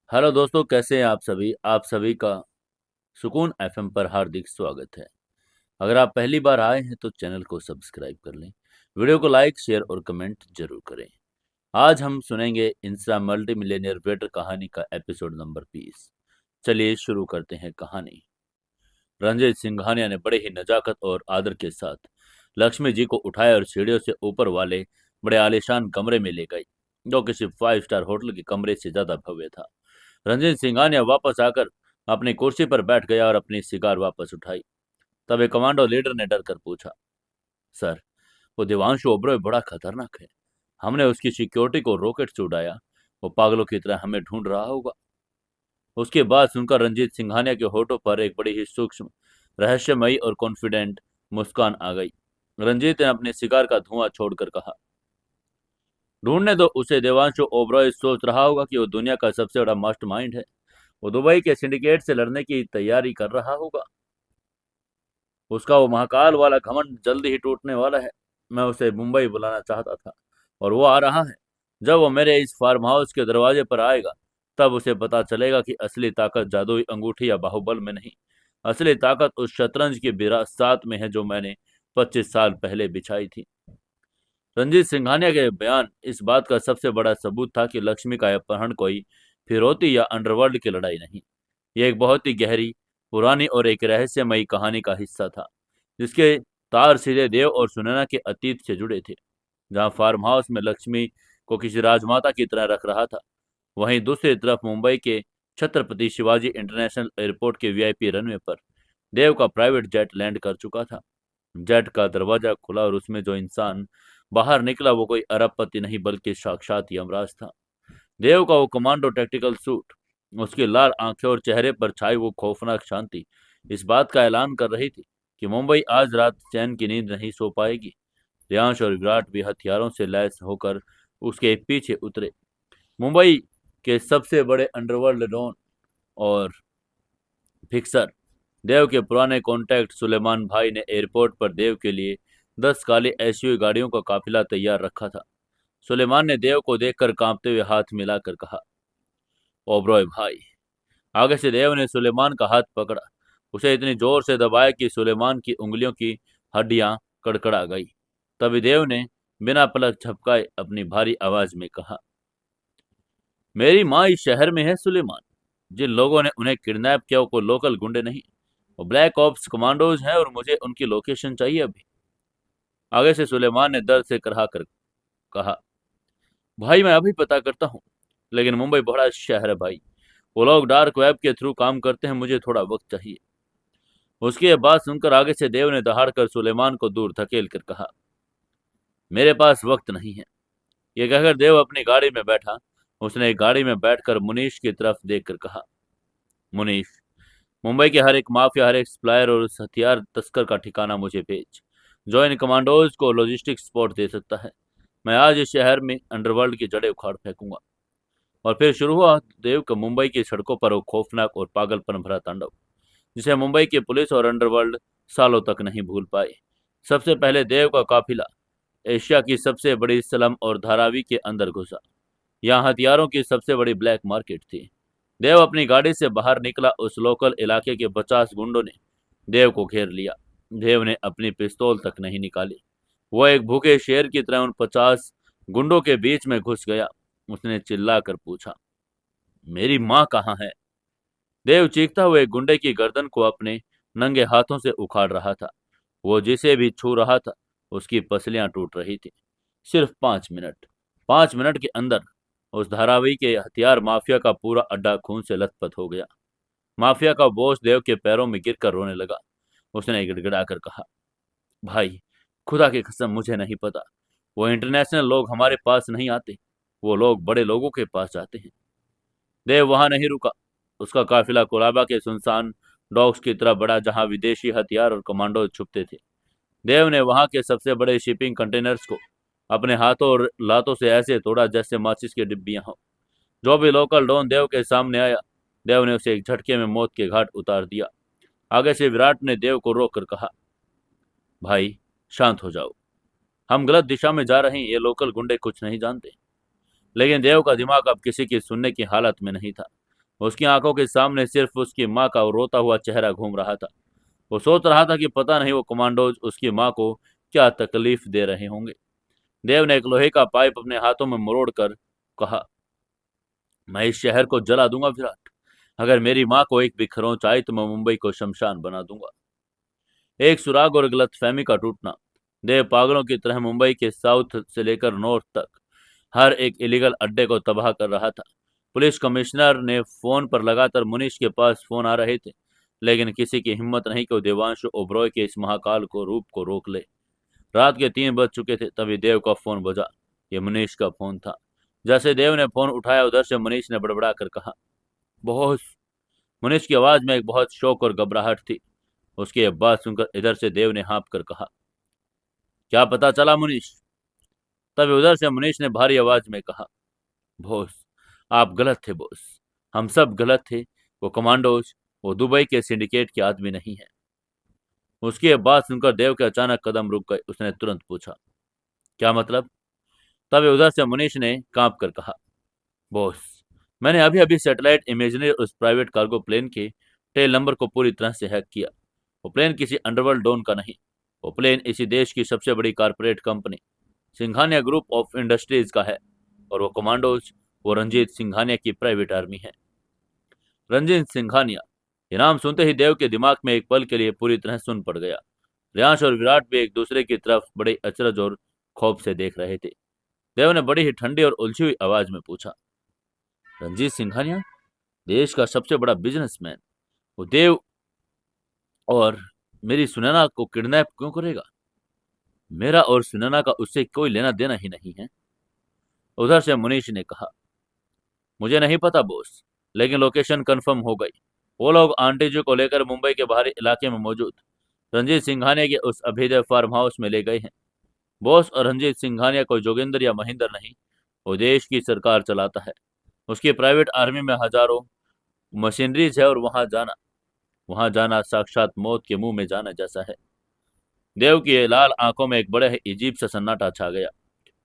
Hello दोस्तों, कैसे हैं आप सभी का सुकून एफएम पर हार्दिक स्वागत है। अगर आप पहली बार आए हैं तो चैनल को सब्सक्राइब कर लें, वीडियो को लाइक शेयर और कमेंट जरूर करें। आज हम सुनेंगे इंस्टा मल्टी मिलियनियर वेटर कहानी का एपिसोड नंबर 20। चलिए शुरू करते हैं कहानी। रंजीत सिंघानिया ने बड़े ही नजाकत और आदर के साथ लक्ष्मी जी को उठाया और सीढ़ियों से ऊपर वाले बड़े आलीशान कमरे में ले गई, जो किसी 5 स्टार होटल के कमरे से ज्यादा भव्य था। रंजीत सिंघानिया वापस आकर अपनी कुर्सी पर बैठ गया और अपनी सिगार वापस उठाई। तब एक कमांडो लीडर ने डर कर पूछा, सर, वो देवांशु ओबरॉय बड़ा खतरनाक है। हमने उसकी सिक्योरिटी को रॉकेट से उड़ाया। वो पागलों की तरह हमें ढूंढ रहा होगा। उसके बाद सुनकर रंजीत सिंघानिया के होठों पर एक बड़ी ही सूक्ष्म, रहस्यमयी और कॉन्फिडेंट मुस्कान आ गई। रंजीत ने अपने सिगार का धुआं छोड़कर कहा, ढूंढने दो उसे। देवांशु ओबरॉय सोच रहा होगा कि वो दुनिया का सबसे बड़ा मास्टरमाइंड है। वो दुबई के सिंडिकेट से लड़ने की तैयारी कर रहा होगा। उसका वो महाकाल वाला घमंड जल्दी ही टूटने वाला है। मैं उसे मुंबई बुलाना चाहता था और वो आ रहा है। जब वो मेरे इस फार्म हाउस के दरवाजे पर आएगा, तब उसे पता चलेगा कि असली ताकत जादुई अंगूठी या बाहुबल में नहीं, असली ताकत उस शतरंज की बिरासत में है जो मैंने 25 साल पहले बिछाई थी। रंजीत सिंघानिया के बयान इस बात का सबसे बड़ा सबूत था कि लक्ष्मी का अपहरण कोई फिरौती या अंडरवर्ल्ड की लड़ाई नहीं। ये एक बहुत ही गहरी, पुरानी और एक रहस्यमयी कहानी का हिस्सा था, जिसके तार सीधे देव और सुनैना के अतीत से जुड़े थे। जहां फार्म हाउस में लक्ष्मी को किसी राजमाता की तरह रख रहा था, वहीं दूसरी तरफ मुंबई के छत्रपति शिवाजी इंटरनेशनल एयरपोर्ट के वीआईपी रनवे पर देव का प्राइवेट जेट लैंड कर चुका था। जेट का दरवाजा खुला और उसमें जो इंसान बाहर निकला वो कोई अरबपति नहीं बल्कि साक्षात यमराज था। देव का वो कमांडो टैक्टिकल सूट, उसकी लाल आंखें और चेहरे पर छाई वो खौफनाक शांति इस बात का ऐलान कर रही थी कि मुंबई आज रात चैन की नींद नहीं सो पाएगी। रियांश और विराट भी हथियारों से लैस होकर उसके पीछे उतरे। मुंबई के सबसे बड़े अंडरवर्ल्ड डॉन और फिक्सर देव के पुराने कॉन्टैक्ट सुलेमान भाई ने एयरपोर्ट पर देव के लिए 10 काली एसयूवी गाड़ियों का काफिला तैयार रखा था। सुलेमान ने देव को देखकर कांपते हुए हाथ मिलाकर कहा, ओबरॉय भाई। आगे से देव ने सुलेमान का हाथ पकड़ा, उसे इतनी जोर से दबाया कि सुलेमान की उंगलियों की हड्डियां कड़कड़ा गई। तभी देव ने बिना पलक झपकाए अपनी भारी आवाज में कहा, मेरी माँ इस शहर में है सुलेमान। जिन लोगों ने उन्हें किडनैप किया वो लोकल गुंडे नहीं, वो ब्लैक ऑप्स कमांडोज हैं और मुझे उनकी लोकेशन चाहिए अभी। आगे से सुलेमान ने दर्द से कराह कर कहा, भाई मैं अभी पता करता हूँ, लेकिन मुंबई बड़ा शहर है भाई। वो लोग डार्क वेब के थ्रू काम करते हैं, मुझे थोड़ा वक्त चाहिए। उसकी ये बात सुनकर आगे से देव ने दहाड़कर सुलेमान को दूर धकेल कर कहा, मेरे पास वक्त नहीं है। ये कहकर देव अपनी गाड़ी में बैठा। उसने एक गाड़ी में बैठकर मुनीश की तरफ देखकर कहा, मुनीश, मुंबई के हर एक माफिया, हर एक सप्लायर और उस हथियार तस्कर का ठिकाना मुझे भेज, जो इन कमांडोज को लॉजिस्टिक सपोर्ट दे सकता है। मैं आज इस शहर में अंडरवर्ल्ड की जड़ें उखाड़ फेंकूंगा। और फिर शुरू हुआ देव का मुंबई की सड़कों पर वो खौफनाक और पागलपन भरा तांडव, जिसे मुंबई की पुलिस और अंडरवर्ल्ड सालों तक नहीं भूल पाए। सबसे पहले देव का काफिला एशिया की सबसे बड़ी स्लम और धारावी के अंदर घुसा। यहाँ हथियारों की सबसे बड़ी ब्लैक मार्केट थी। देव अपनी गाड़ी से बाहर निकला। उस लोकल इलाके के 50 गुंडों ने देव को घेर लिया। देव ने अपनी पिस्तौल तक नहीं निकाली। वो एक भूखे शेर की तरह उन 50 गुंडों के बीच में घुस गया। उसने चिल्लाकर पूछा, मेरी माँ कहाँ है? देव चीखता हुए एक गुंडे की गर्दन को अपने नंगे हाथों से उखाड़ रहा था। वो जिसे भी छू रहा था उसकी पसलियां टूट रही थी। सिर्फ 5 मिनट। 5 मिनट के अंदर उस धारावी के हथियार माफिया का पूरा अड्डा खून से लथपथ हो गया। माफिया का बॉस देव के पैरों में गिरकर रोने लगा। उसने गिड़गिड़ाकर कहा, भाई, खुदा की कसम मुझे नहीं पता। वो इंटरनेशनल लोग हमारे पास नहीं आते, वो लोग बड़े लोगों के पास जाते हैं। देव वहां नहीं रुका। उसका काफिला कोलाबा के सुनसान डॉक्स की तरह बढ़ा, जहां विदेशी हथियार और कमांडो छुपते थे। देव ने वहां के सबसे बड़े शिपिंग कंटेनर्स को अपने हाथों और लातों से ऐसे तोड़ा जैसे माचिस की डिब्बियां हो। जो भी लोकल डॉन देव के सामने आया, देव ने उसे एक झटके में मौत के घाट उतार दिया। आगे से विराट ने देव को रोक कर कहा, भाई, शांत हो जाओ। हम गलत दिशा में जा रहे हैं, ये लोकल गुंडे कुछ नहीं जानते। लेकिन देव का दिमाग अब किसी की सुनने की हालत में नहीं था। उसकी आंखों के सामने सिर्फ उसकी माँ का रोता हुआ चेहरा घूम रहा था। वो सोच रहा था कि पता नहीं वो कमांडोज उसकी माँ को क्या तकलीफ दे रहे होंगे। देव ने एक लोहे का पाइप अपने हाथों में मरोड़ कर कहा, मैं इस शहर को जला दूंगा विराट। अगर मेरी माँ को एक भी खरोंच आई तो मैं मुंबई को शमशान बना दूंगा। एक सुराग और गलतफहमी का टूटना। देव पागलों की तरह मुंबई के साउथ से लेकर नॉर्थ तक हर एक इलीगल अड्डे को तबाह कर रहा था। पुलिस कमिश्नर ने फोन पर लगातार मुनीश के पास फोन आ रहे थे, लेकिन किसी की हिम्मत नहीं कि वो देवांशु ओबरॉय के इस महाकाल को रूप को रोक ले। रात के 3 बज चुके थे तभी देव का फोन बजा। ये मुनीश का फोन था। जैसे देव ने फोन उठाया, उधर से मुनीश ने बड़बड़ा कर कहा, बॉस। मुनीश की आवाज में एक बहुत शौक और घबराहट थी। उसकी ये बात सुनकर इधर से देव ने हाँप कर कहा, क्या पता चला मुनीश? तभी उधर से मुनीश ने भारी आवाज में कहा, बॉस, आप गलत थे बॉस। हम सब गलत थे। वो कमांडोज, वो दुबई के सिंडिकेट के आदमी नहीं है। उसकी ये बात सुनकर देव के अचानक कदम रुक गए। उसने तुरंत पूछा, क्या मतलब? तभी उधर से मुनीश ने कांप कर कहा, बॉस, मैंने अभी अभी सैटेलाइट इमेजरी उस प्राइवेट कार्गो प्लेन के टेल नंबर को पूरी तरह से हैक किया। वो प्लेन किसी अंडरवर्ल्ड डॉन का नहीं। वो प्लेन इसी देश की सबसे बड़ी corporate company Singhania group of industries का है। और वो कमांडोज, वो रंजीत सिंघानिया की प्राइवेट आर्मी है। रंजीत सिंघानिया, ये नाम सुनते ही देव के दिमाग में एक पल के लिए पूरी तरह सुन पड़ गया। रियांश और विराट भी एक दूसरे की तरफ बड़े अचरज और खौफ से देख रहे थे। देव ने बड़ी ही ठंडी और उलझी हुई आवाज में पूछा, रंजीत सिंघानिया, देश का सबसे बड़ा बिजनेसमैन, वो देव और मेरी सुनैना को किडनैप क्यों करेगा? मेरा और सुनैना का उससे कोई लेना देना ही नहीं है। उधर से मुनीश ने कहा, मुझे नहीं पता बॉस, लेकिन लोकेशन कंफर्म हो गई। वो लोग आंटी जी को लेकर मुंबई के बाहरी इलाके में मौजूद रंजीत सिंघानिया के उस अभेद्य फार्म हाउस में ले गए हैं। बॉस, और रंजीत सिंघानिया कोई जोगिंदर या महेंद्र नहीं, वो देश की सरकार चलाता है। उसकी प्राइवेट आर्मी में हजारों मशीनरीज है और वहां जाना साक्षात मौत के मुंह में जाना जैसा है। देव की ये लाल आंखों में एक बड़े ही अजीब सा सन्नाटा छा गया।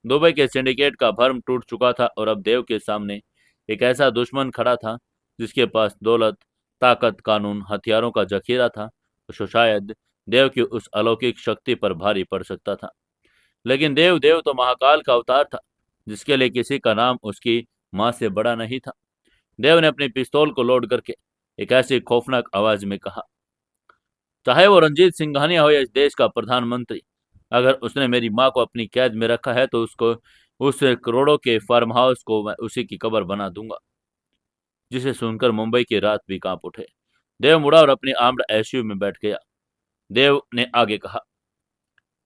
दुबई के सिंडिकेट का भरम टूट चुका था और अब देव के सामने एक ऐसा दुश्मन खड़ा था जिसके पास दौलत, ताकत, कानून, हथियारों का जखीरा था, जो शायद देव की उस अलौकिक शक्ति पर भारी पड़ सकता था। लेकिन देव देव तो महाकाल का अवतार था, जिसके लिए किसी का नाम उसकी माँ से बड़ा नहीं था। देव ने अपनी पिस्तौल को लोड करके एक ऐसी खौफनाक आवाज में कहा, चाहे वो रंजीत सिंघानिया हो या इस देश का प्रधानमंत्री, अगर उसने मेरी माँ को अपनी कैद में रखा है तो उसको उस करोड़ों के फार्म हाउस को मैं उसी की कब्र बना दूंगा। जिसे सुनकर मुंबई की रात भी कांप उठे। देव मुड़ा और अपनी आर्म्ड एसयूवी में बैठ गया। देव ने आगे कहा,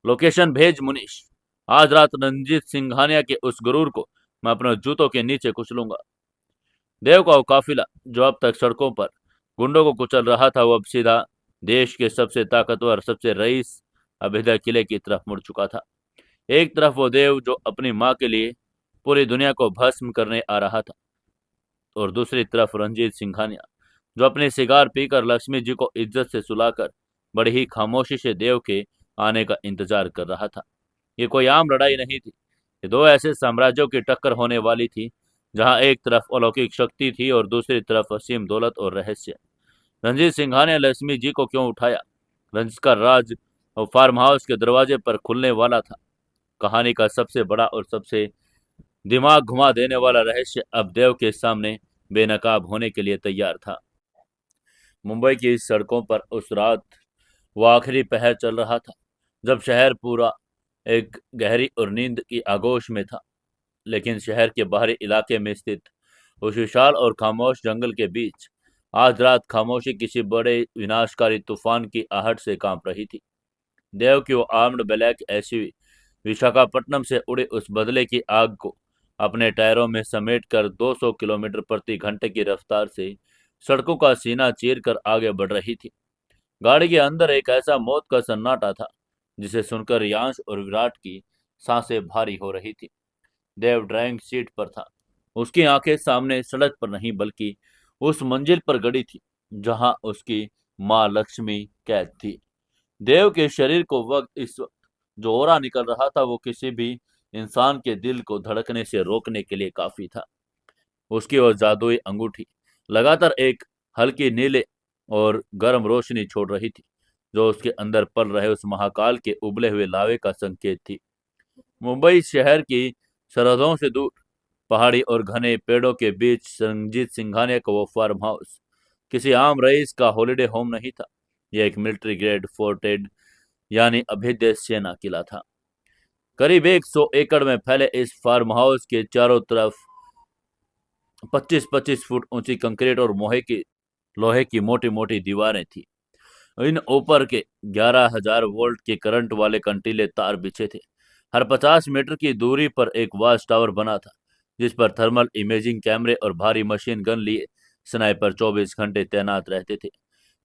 लोकेशन भेज मुनीश। आज रात रंजीत सिंघानिया के उस गुरूर को मैं अपने जूतों के नीचे कुचलूंगा। देव का वो काफिला जो अब तक सड़कों पर गुंडों को कुचल रहा था, वो अब सीधा देश के सबसे ताकतवर, सबसे रईस अभेद्य किले की तरफ मुड़ चुका था। एक तरफ वो देव जो अपनी माँ के लिए पूरी दुनिया को भस्म करने आ रहा था, और दूसरी तरफ रंजीत सिंघानिया जो अपने सिगार पीकर लक्ष्मी जी को इज्जत से सुलाकर बड़ी ही खामोशी से देव के आने का इंतजार कर रहा था। ये कोई आम लड़ाई नहीं थी। ये दो ऐसे साम्राज्यों की टक्कर होने वाली थी, जहां एक तरफ अलौकिक शक्ति थी और दूसरी तरफ असीम दौलत और रहस्य। रंजीत सिंघानिया ने लक्ष्मी जी को क्यों उठाया? रंजित का राज और फार्म हाउस के दरवाजे पर खुलने वाला था। कहानी का सबसे बड़ा और सबसे दिमाग घुमा देने वाला रहस्य अब देव के सामने बेनकाब होने के लिए तैयार था। मुंबई की सड़कों पर उस रात वो आखिरी पहर चल रहा था, जब शहर पूरा एक गहरी और नींद की आगोश में था। लेकिन शहर के बाहरी इलाके में स्थित उस विशाल और खामोश जंगल के बीच आज रात खामोशी किसी बड़े विनाशकारी तूफान की आहट से कांप रही थी। देव की वो आर्म्ड ब्लैक एसयूवी विशाखापट्टनम से उड़े उस बदले की आग को अपने टायरों में समेटकर 200 किलोमीटर प्रति घंटे की रफ्तार से सड़कों का सीना चीर कर आगे बढ़ रही थी। गाड़ी के अंदर एक ऐसा मौत का सन्नाटा था जिसे सुनकर यांश और विराट की सांसें भारी हो रही थी। देव ड्राइविंग सीट पर था। उसकी आंखें सामने सड़क पर नहीं बल्कि उस मंजिल पर गड़ी थी जहां उसकी माँ लक्ष्मी कैद थी। देव के शरीर को वक्त इस वक्त जो ओरा निकल रहा था, वो किसी भी इंसान के दिल को धड़कने से रोकने के लिए काफी था। उसकी वो जादुई अंगूठी लगातार एक हल्की नीले और गर्म रोशनी छोड़ रही थी, जो उसके अंदर पल रहे उस महाकाल के उबले हुए लावे का संकेत थी। मुंबई शहर की सरहदों से दूर पहाड़ी और घने पेड़ों के बीच रंजीत सिंघानिया का वो फार्म हाउस किसी आम रईस का हॉलिडे होम नहीं था। यह एक मिलिट्री ग्रेड फोर्टेड यानी अभेद्य सेना किला था। करीब 100 एकड़ में फैले इस फार्म हाउस के चारों तरफ 25-25 फुट ऊंची कंक्रीट और लोहे की मोटी मोटी दीवारें थी। इन ऊपर के 11,000 वोल्ट के करंट वाले कंटीले तार बिछे थे। हर 50 मीटर की दूरी पर एक वॉच टावर बना था, जिस पर थर्मल इमेजिंग कैमरे और भारी मशीन गन लिए स्नाइपर 24 घंटे तैनात रहते थे।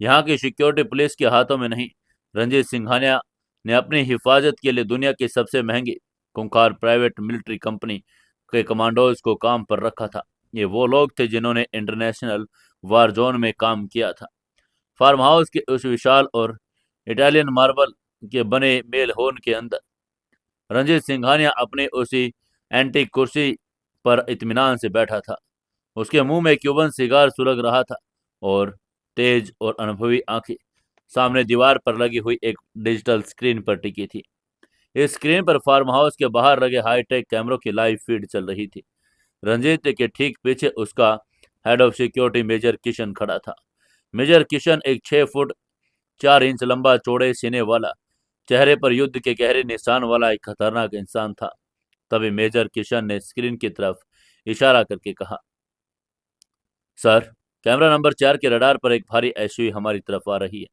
यहाँ की सिक्योरिटी पुलिस के हाथों में नहीं, रंजीत सिंघानिया ने अपनी हिफाजत के लिए दुनिया की सबसे महंगी खूंखार प्राइवेट मिलिट्री कंपनी के कमांडोज को काम पर रखा था। ये वो लोग थे जिन्होंने इंटरनेशनल वार जोन में काम किया था। फार्म हाउस के उस विशाल और इटालियन मार्बल के बने मेल हॉल के अंदर रंजीत सिंघानिया अपनी उसी एंटीक कुर्सी पर इत्मीनान से बैठा था। उसके मुंह में क्यूबन सिगार सुलग रहा था और तेज और अनुभवी आंखें सामने दीवार पर लगी हुई एक डिजिटल स्क्रीन पर टिकी थी। इस स्क्रीन पर फार्म हाउस के बाहर लगे हाईटेक कैमरों की लाइव फीड चल रही थी। रंजीत के ठीक पीछे उसका head of security measure Kishan खड़ा था। मेजर किशन एक 6 फुट 4 इंच लंबा चौड़े सीने वाला, चेहरे पर युद्ध के गहरे निशान वाला एक खतरनाक इंसान था। तभी मेजर किशन ने स्क्रीन की तरफ इशारा करके कहा, सर, कैमरा नंबर 4 के रडार पर एक भारी एसयूवी हमारी तरफ आ रही है।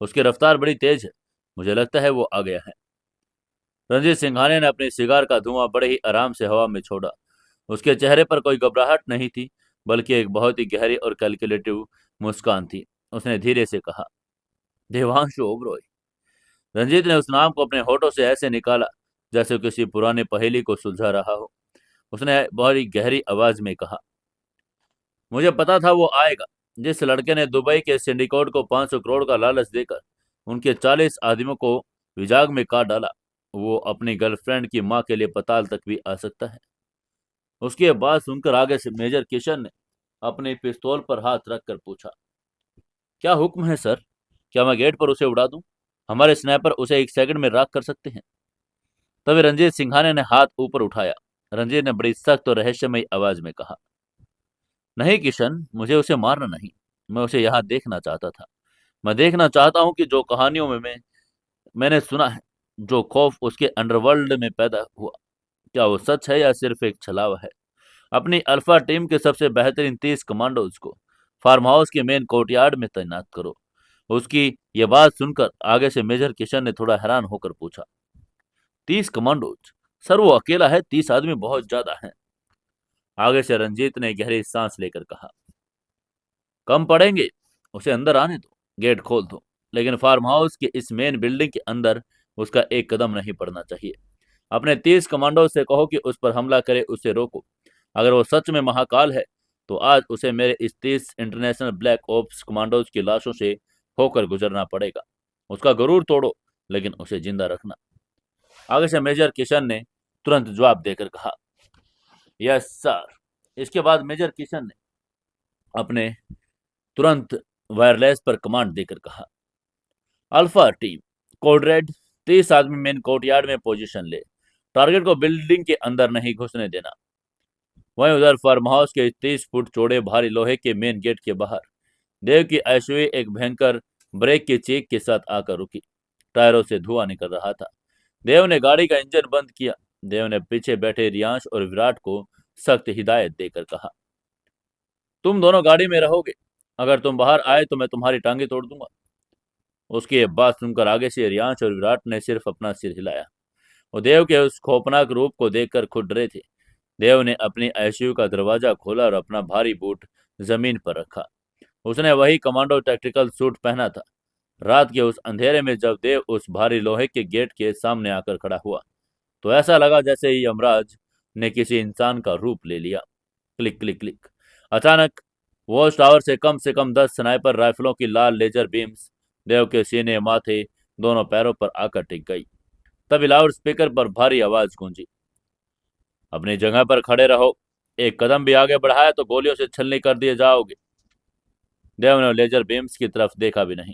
उसकी रफ्तार बड़ी तेज है। मुझे लगता है वो आ गया है। रंजीत सिंघानिया ने अपनी सिगार का धुआं बड़े ही आराम से हवा में छोड़ा। उसके चेहरे पर कोई घबराहट नहीं थी, बल्कि एक बहुत ही गहरी और कैलकुलेटिव मुस्कान थी। उसने धीरे से कहा, देवांशु ओबरॉय। रंजीत ने उस नाम को अपने होठों से ऐसे निकाला जैसे किसी पुरानी पहेली को सुलझा रहा हो। उसने बहुत ही गहरी आवाज में कहा, मुझे पता था वो आएगा। जिस लड़के ने दुबई के सिंडिकेट को 500 करोड़ का लालच देकर उनके 40 आदमियों को विजाग में काट डाला, वो अपनी गर्लफ्रेंड की मां के लिए पताल तक भी आ सकता है। उसकी ये बात सुनकर आगे से मेजर किशन ने अपने पिस्तौल पर हाथ रखकर पूछा, क्या हुक्म है सर? क्या मैं गेट पर उसे उड़ा दूं? हमारे स्नाइपर उसे 1 सेकंड में राख कर सकते हैं। तभी रंजीत सिंघानिया ने हाथ ऊपर उठाया। रंजीत ने बड़ी सख्त और रहस्यमयी आवाज में कहा, नहीं किशन, मुझे उसे मारना नहीं। मैं उसे यहाँ देखना चाहता था। मैं देखना चाहता हूँ कि जो कहानियों में मैंने सुना है, जो खौफ उसके अंडरवर्ल्ड में पैदा हुआ, क्या वो सच है या सिर्फ एक छलावा है। अपनी अल्फा टीम के सबसे बेहतरीन 30 कमांडोज को फार्म हाउस के मेन कोर्टयार्ड में तैनात करो। उसकी ये बात सुनकर आगे से मेजर किशन ने थोड़ा हैरान होकर पूछा, 30 कमांडोज? सर, वो अकेला है, 30 आदमी बहुत ज्यादा हैं। आगे से रंजीत ने गहरी सांस लेकर कहा, कम पड़ेंगे, उसे अंदर आने दो, गेट खोल दो, लेकिन फार्म हाउस के इस मेन बिल्डिंग के अंदर उसका एक कदम नहीं पड़ना चाहिए। अपने 30 कमांडो से कहो कि उस पर हमला करे, उसे रोको। अगर वो सच में महाकाल है तो आज उसे मेरे इस 30 इंटरनेशनल ब्लैक ऑप्स कमांडोज की लाशों से होकर गुजरना पड़ेगा। उसका गरूर तोड़ो, लेकिन उसे जिंदा रखना। आगे से मेजर किशन ने तुरंत जवाब देकर कहा, यस सर। इसके बाद मेजर किशन ने अपने तुरंत वायरलेस पर कमांड देकर कहा, अल्फा टीम कोड रेड, 30 आदमी मेन कोर्टयार्ड में पोजीशन ले। टारगेट को बिल्डिंग के अंदर नहीं घुसने देना। वहीं उधर फार्म हाउस के 30 फुट चौड़े भारी लोहे के मेन गेट के बाहर देव की एसयूवी एक भयंकर ब्रेक की चीख के साथ आकर रुकी। टायरों से धुआं निकल रहा था। देव ने गाड़ी का इंजन बंद किया। देव ने पीछे बैठे रियांश और विराट को सख्त हिदायत देकर कहा, तुम दोनों गाड़ी में रहोगे। अगर तुम बाहर आए तो मैं तुम्हारी टांगे तोड़ दूंगा। उसकी ये बात सुनकर आगे से रियांश और विराट ने सिर्फ अपना सिर हिलाया। वो देव के उस खौफनाक रूप को देखकर खुद डरे थे। देव ने अपनी एसयूवी का दरवाजा खोला और अपना भारी बूट जमीन पर रखा। उसने वही कमांडो टैक्टिकल सूट पहना था। रात के उस अंधेरे में जब देव उस भारी लोहे के गेट के सामने आकर खड़ा हुआ, तो ऐसा लगा जैसे ही यमराज ने किसी इंसान का रूप ले लिया। Click click click. अचानक वॉच टावर से कम 10 स्नाइपर राइफलों की लाल लेजर बीम्स देव के सीने, माथे, दोनों पैरों पर आकर टिक गई। तभी लाउड स्पीकर पर भारी आवाज गूंजी, अपनी जगह पर खड़े रहो। एक कदम भी आगे बढ़ाया तो गोलियों से छलनी कर दिए जाओगे। देव ने लेजर बीम्स की तरफ देखा भी नहीं।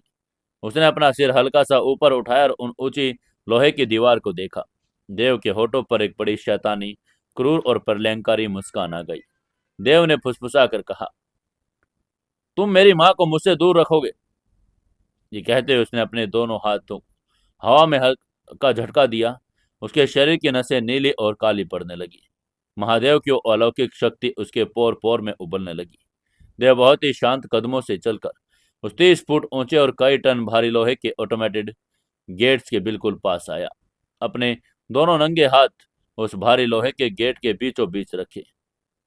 उसने अपना सिर हल्का सा ऊपर उठाया और उन ऊंची लोहे की दीवार को देखा। देव के होठों पर एक बड़ी शैतानी, क्रूर और प्रलयंकारी मुस्कान आ गई। देव ने फुसफुसा कर कहा, तुम मेरी माँ को मुझसे दूर रखोगे? ये कहते हुए उसने अपने दोनों हाथों हवा में हल्का झटका दिया। उसके शरीर की नसें नीली और काली पड़ने लगी। महादेव की वो अलौकिक शक्ति उसके पोर पोर में उबलने लगी। देव बहुत ही शांत कदमों से चलकर उस 30 फुट ऊंचे और कई टन भारी लोहे के ऑटोमेटेड गेट्स के बिल्कुल पास आया। अपने दोनों नंगे हाथ उस भारी लोहे के गेट के बीचों बीच रखे।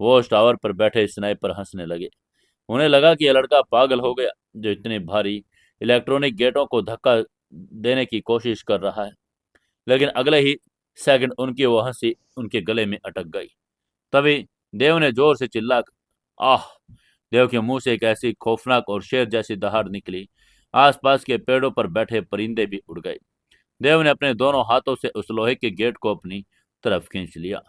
वॉच टावर पर बैठे स्नाइपर हंसने लगे। उन्हें लगा कि यह लड़का पागल हो गया जो इतने भारी इलेक्ट्रॉनिक गेटों को धक्का देने की कोशिश कर रहा है। लेकिन अगले ही सेकंड उनकी वो हंसी उनके गले में अटक गई। तभी देव ने जोर से चिल्ला, आह! देव के मुंह से एक ऐसी खौफनाक और शेर जैसी दहाड़ निकली, आसपास के पेड़ों पर बैठे परिंदे भी उड़ गए। देव ने अपने दोनों हाथों से उस लोहे के गेट को अपनी तरफ खींच लिया।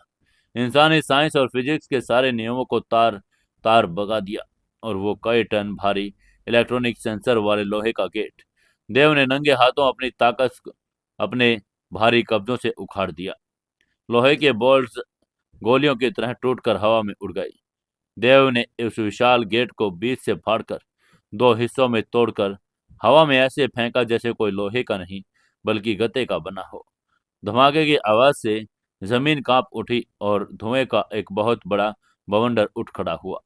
इंसानी साइंस और फिजिक्स के सारे नियमों को तार तार भगा दिया और वो कई टन भारी इलेक्ट्रॉनिक सेंसर वाले लोहे का गेट देव ने नंगे हाथों अपनी ताकत अपने भारी कब्जों से उखाड़ दिया। लोहे के बोल्ट्स गोलियों की तरह टूटकर हवा में उड़ गए। देव ने उस विशाल गेट को बीच से फाड़कर दो हिस्सों में तोड़कर हवा में ऐसे फेंका जैसे कोई लोहे का नहीं बल्कि गत्ते का बना हो। धमाके की आवाज से जमीन कांप उठी और धुएं का एक बहुत बड़ा बवंडर उठ खड़ा हुआ।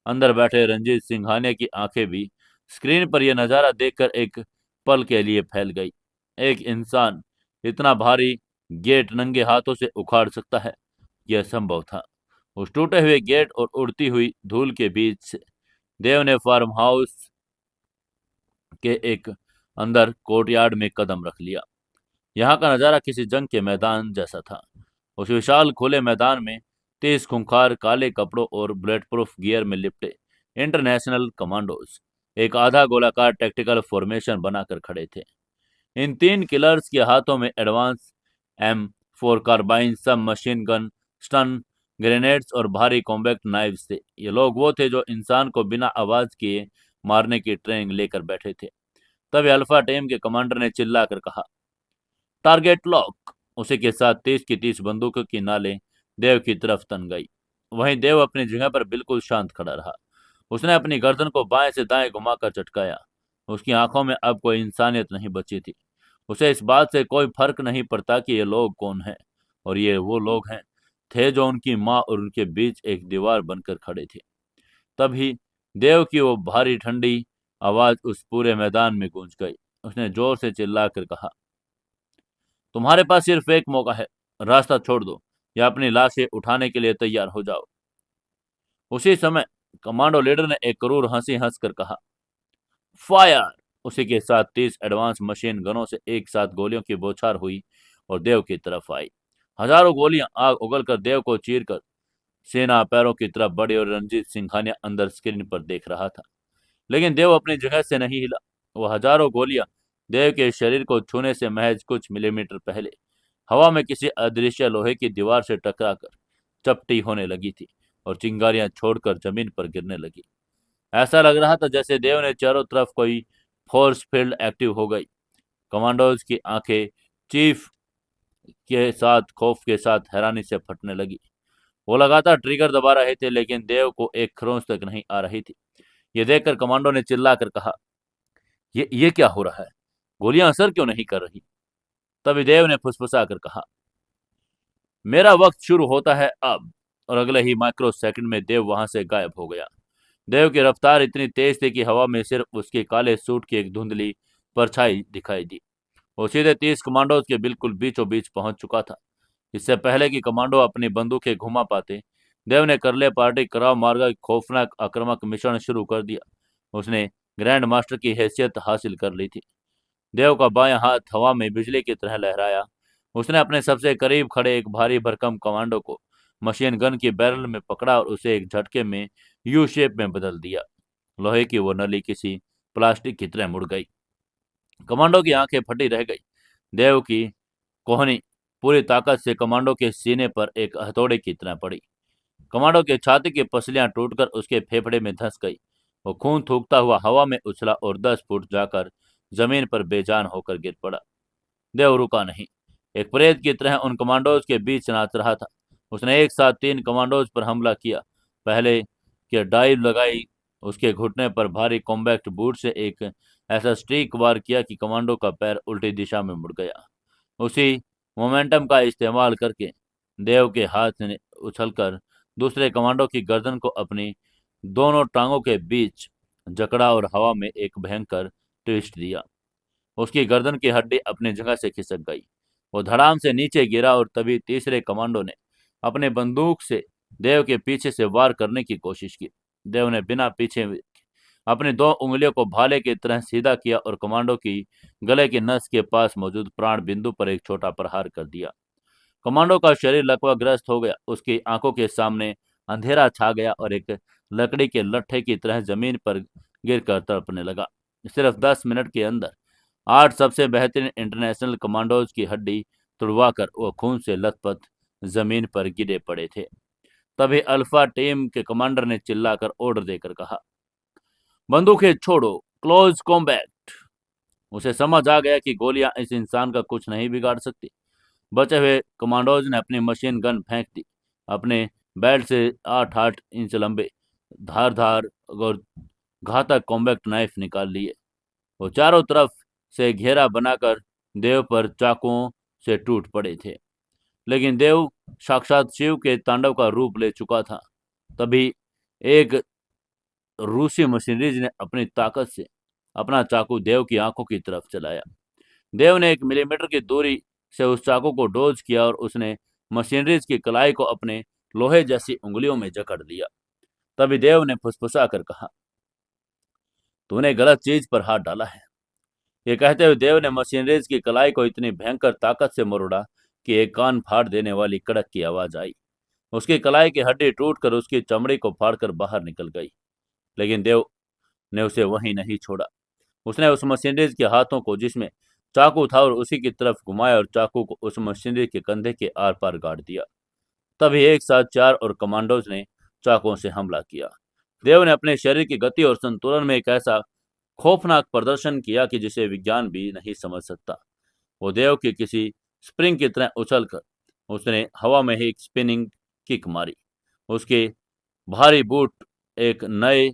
अंदर बैठे रंजीत सिंघानिया की आंखें भी स्क्रीन पर यह नजारा देखकर एक पल के लिए फैल गई। एक इंसान इतना भारी गेट नंगे हाथों से उखाड़ सकता है, यह संभव था। उस टूटे हुए गेट और उड़ती हुई धूल के बीच से देव ने फार्म हाउस के एक अंदर कोर्टयार्ड में कदम रख लिया। यहाँ का नजारा किसी जंग के मैदान जैसा था। उस विशाल खुले मैदान में 30 खूंखार काले कपड़ों और बुलेट प्रूफ गियर में लिपटे इंटरनेशनल कमांडोज एक आधा गोलाकार टैक्टिकल फॉर्मेशन बनाकर खड़े थे। इन तीन किलर्स के हाथों में एडवांस M4 कार्बाइन, सब मशीन गन, स्टन ग्रेनेड्स और भारी कॉम्बैक्ट नाइव्स थे। ये लोग वो थे जो इंसान को बिना आवाज किए मारने की ट्रेनिंग लेकर बैठे थे। तभी अल्फा टीम के कमांडर ने चिल्लाकर कहा, टारगेट लॉक। उसी के साथ 30 की 30 बंदूकों की नालें देव की तरफ तन गई। वहीं देव अपनी जगह पर बिल्कुल शांत खड़ा रहा। उसने अपनी गर्दन को बाएं से दाएं घुमाकर चटकाया। उसकी आंखों में अब कोई इंसानियत नहीं बची थी। उसे इस बात से कोई फर्क नहीं पड़ता कि ये लोग कौन हैं, और ये वो लोग हैं थे जो उनकी माँ और उनके बीच एक दीवार बनकर खड़े थे। तभी देव की वो भारी ठंडी आवाज उस पूरे मैदान में गूंज गई। उसने जोर से चिल्लाकर कहा, तुम्हारे पास सिर्फ एक मौका है, रास्ता छोड़ दो या अपनी लाशें उठाने के लिए तैयार हो जाओ। उसी समय कमांडो लीडर ने एक क्रूर हंसी हंसकर कहा, फायर। उसी के साथ 30 एडवांस मशीन गनों से एक साथ गोलियों की बौछार हुई और देव की तरफ आई। हजारों गोलियां आग उगलकर देव को चीरकर सेना पैरों की तरफ बढ़ी और रंजीत सिंघानिया अंदर स्क्रीन पर देख रहा था। लेकिन देव अपनी जगह से नहीं हिला। वह हजारों गोलियां देव के शरीर को छूने से महज कुछ मिलीमीटर पहले हवा में किसी अदृश्य लोहे की दीवार से टकराकर चपटी होने लगी थी और चिंगारियां छोड़कर जमीन पर गिरने लगी। ऐसा लग रहा था जैसे देव ने चारों तरफ कोई फोर्स फील्ड एक्टिव हो गई। कमांडोज की आंखें चीफ के साथ खौफ के साथ हैरानी से फटने लगी। वो लगातार ट्रिगर दबा रहे थे लेकिन देव को एक खरोंच तक नहीं आ रही थी। ये देखकर कमांडो ने चिल्लाकर कहा, ये क्या हो रहा है? गोलियां असर क्यों नहीं कर रही? तभी देव ने फुसफुसाकर कहा, मेरा वक्त शुरू होता है अब। और अगले ही माइक्रो सेकंड में देव वहां से गायब हो गया। देव की रफ्तार इतनी तेज थी कि हवा में सिर्फ उसके काले सूट की एक धुंधली परछाई दिखाई दी। वो सीधे 30 कमांडोज के बिल्कुल बीचों बीच पहुंच चुका था। इससे पहले कि कमांडो अपनी बंदूकें घुमा पाते, देव ने करले पार्टी कराव मार्गा की खौफनाक आक्रामक मिश्रण शुरू कर दिया। उसने ग्रैंड मास्टर की हैसियत हासिल कर ली थी। देव का बायां हाथ हवा में बिजली की तरह लहराया। उसने अपने सबसे करीब खड़े एक भारी भरकम कमांडो को मशीन गन की बैरल में पकड़ा और उसे एक झटके में यू शेप में बदल दिया। लोहे की वो नली किसी प्लास्टिक की तरह मुड़ गई। कमांडो की आंखें फटी रह गई। देव की कोहनी पूरी ताकत से कमांडो के सीने पर एक हथौड़े की तरह पड़ी। कमांडो के छाती की पसलियां टूटकर उसके फेफड़े में धंस गई वो खून थूकता हुआ हवा में उछला और 10 फुट जाकर जमीन पर बेजान होकर गिर पड़ा। देव रुका नहीं, एक प्रेत की तरह उन कमांडोज के बीच नाच रहा था। उसने एक साथ 3 कमांडोज पर हमला किया। पहले के डाइव लगाई, उसके घुटने पर भारी कॉम्बैक्ट बूट से एक ऐसा स्ट्रीक वार किया कि कमांडो का पैर उल्टी दिशा में मुड़ गया। उसी मोमेंटम का इस्तेमाल करके देव के हाथ ने उछलकर दूसरे कमांडो की गर्दन को अपनी दोनों टांगों के बीच जकड़ा और हवा में एक भयंकर ट्विस्ट दिया। उसकी गर्दन की हड्डी अपनी जगह से खिसक गई। वो धड़ाम से नीचे गिरा और तभी तीसरे कमांडो ने अपने बंदूक से देव के पीछे से वार करने की कोशिश की। देव ने बिना पीछे अपनी 2 उंगलियों को भाले की तरह सीधा किया और कमांडो की गले की नस के पास मौजूद प्राण बिंदु पर एक छोटा प्रहार कर दिया। कमांडो का शरीर लकवा ग्रस्त हो गया। उसकी आंखों के सामने अंधेरा छा गया और एक लकड़ी के लट्ठे की तरह जमीन पर गिरकर तड़पने लगा। सिर्फ 10 मिनट के अंदर 8 सबसे बेहतरीन इंटरनेशनल कमांडोज की हड्डी तुड़वाकर वो खून से लथपथ जमीन पर गिरे पड़े थे। तभी अल्फा टीम के कमांडर ने चिल्लाकर ऑर्डर देकर कहा, बंदूकें छोड़ो, क्लोज कॉम्बैट। उसे समझ आ गया कि गोलियां इस इंसान का कुछ नहीं बिगाड़ सकती। बचे हुए कमांडोज ने अपनी मशीन गन फेंक दी। अपने बेल्ट से 8-8 इंच लंबे धारदार और घातक कॉम्बैक्ट नाइफ निकाल लिए। वो चारों तरफ से घेरा बनाकर देव पर चाकुओं से टूट पड़े थे। लेकिन देव साक्षात शिव के तांडव का रूप ले चुका था। तभी एक रूसी मशीनरीज ने अपनी ताकत से अपना चाकू देव की आंखों की तरफ चलाया। देव ने 1 मिलीमीटर की दूरी से उस चाकू को डोज किया और उसने मशीनरीज की कलाई को अपने लोहे जैसी उंगलियों में जकड़ लिया। तभी देव ने फुसफुसा कर कहा, तूने गलत चीज पर हाथ डाला है। ये कहते हुए देव ने मशीनरीज की कलाई को इतनी भयंकर ताकत से मरोड़ा कि एक कान फाड़ देने वाली कड़क की आवाज आई। उसकी कलाई की हड्डी टूटकर उसकी चमड़ी को फाड़कर बाहर निकल गई। लेकिन देव ने उसे वहीं नहीं छोड़ा। उसने उस मशीनरीज के हाथों को जिसमें चाकू था और उसी की तरफ घुमाया और चाकू को उस मशीनरी के कंधे के आर पार गाड़ दिया। तभी एक साथ 4 और कमांडोज ने चाकुओं से हमला किया। देव ने अपने शरीर की गति और संतुलन में एक ऐसा खौफनाक प्रदर्शन किया कि जिसे विज्ञान भी नहीं समझ सकता। वो देव की किसी स्प्रिंग की तरह उछलकर उसने हवा में ही एक स्पिनिंग किक मारी। उसके भारी बूट एक नए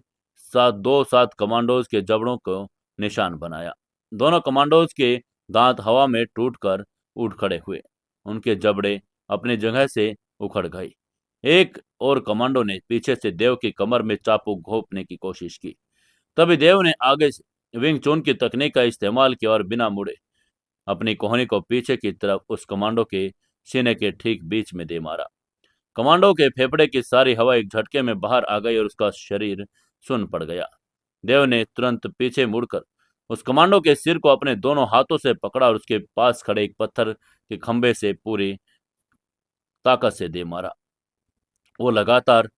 7 कमांडोज के जबड़ों को निशान बनाया। दोनों कमांडोज के दांत हवा में टूटकर उठ खड़े हुए। उनके जबड़े अपनी जगह से उखड़ गए। एक और कमांडो ने पीछे से देव की कमर में चाकू घोंपने की कोशिश की। तभी देव ने आगे से विंग चून की तकनीक का इस्तेमाल किया और बिना मुड़े अपनी कोहनी को पीछे की तरफ उस कमांडो के सीने के ठीक बीच में दे मारा। कमांडो के फेफड़े की सारी हवा एक झटके में बाहर आ गई और उसका शरीर सुन्न पड़ गया। देव ने तुरंत पीछे मुड़कर उस कमांडो के सिर को अपने दोनों हाथों से पकड़ा और उसके पास खड़े एक पत्थर के खंभे से पूरी ताकत से दे मारा। वो लगातार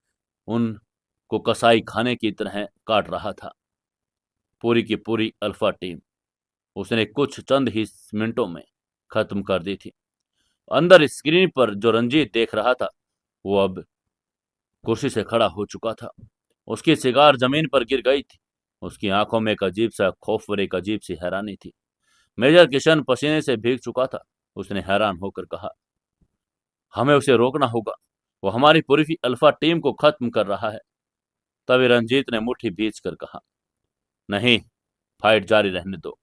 उनको कसाई खाने की तरह काट रहा था। पूरी की पूरी अल्फा टीम उसने कुछ चंद ही मिनटों में खत्म कर दी थी। अंदर स्क्रीन पर जो रंजीत देख रहा था वो अब कुर्सी से खड़ा हो चुका था। उसकी सिगार जमीन पर गिर गई थी। उसकी आंखों में एक अजीब सा खौफ और एक अजीब सी हैरानी थी। मेजर किशन पसीने से भीग चुका था। उसने हैरान होकर कहा, हमें उसे रोकना होगा, वो हमारी पूरी अल्फा टीम को खत्म कर रहा है। तभी रंजीत ने मुट्ठी भींच कर कहा, नहीं, फाइट जारी रहने दो।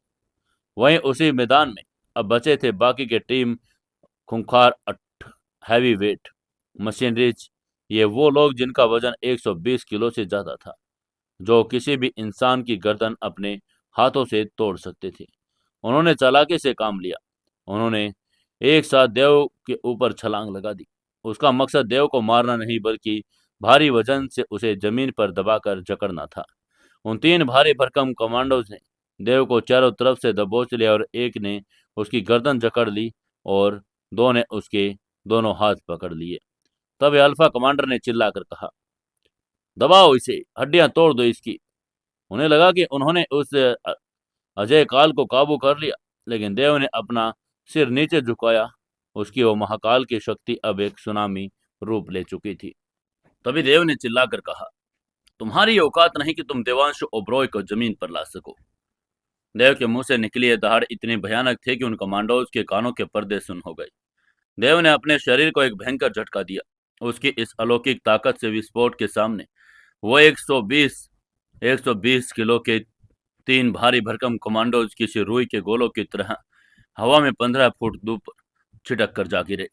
वहीं उसी मैदान में अब बचे थे बाकी के टीम खूंखार हैवी वेट मशीनरीज। ये वो लोग जिनका वजन 120 किलो से ज्यादा था, जो किसी भी इंसान की गर्दन अपने हाथों से तोड़ सकते थे। उन्होंने चालाकी से काम लिया। उन्होंने एक साथ देव के ऊपर छलांग लगा दी। उसका मकसद देव को मारना नहीं बल्कि भारी वजन से उसे जमीन पर दबाकर जकड़ना था। उन 3 भारी भरकम कमांडोज ने देव को चारों तरफ से दबोच लिया और एक ने उसकी गर्दन जकड़ ली और 2 ने उसके दोनों हाथ पकड़ लिए। तब अल्फा कमांडर ने चिल्लाकर कहा, दबाओ इसे, हड्डियां तोड़ दो इसकी। उन्हें लगा कि उन्होंने उस अजय काल को काबू कर लिया, लेकिन देव ने अपना सिर नीचे झुकाया। उसकी वो महाकाल की शक्ति अब एक सुनामी रूप ले चुकी थी। तभी देव ने चिल्लाकर कहा, तुम्हारी औकात नहीं कि तुम देवांशु ओबरॉय को जमीन पर ला सको। देव के मुंह से निकली यह दहाड़ इतनी भयानक थी कि उन कमांडोज के कानों के पर्दे सुन हो गए। देव ने अपने शरीर को एक भयंकर झटका दिया। उसकी इस अलौकिक ताकत से विस्फोट के सामने वो 120 किलो के तीन भारी भरकम कमांडोज किसी रुई के गोलों की तरह हवा में 15 फुट दूर पर छिटक कर जा गिरे।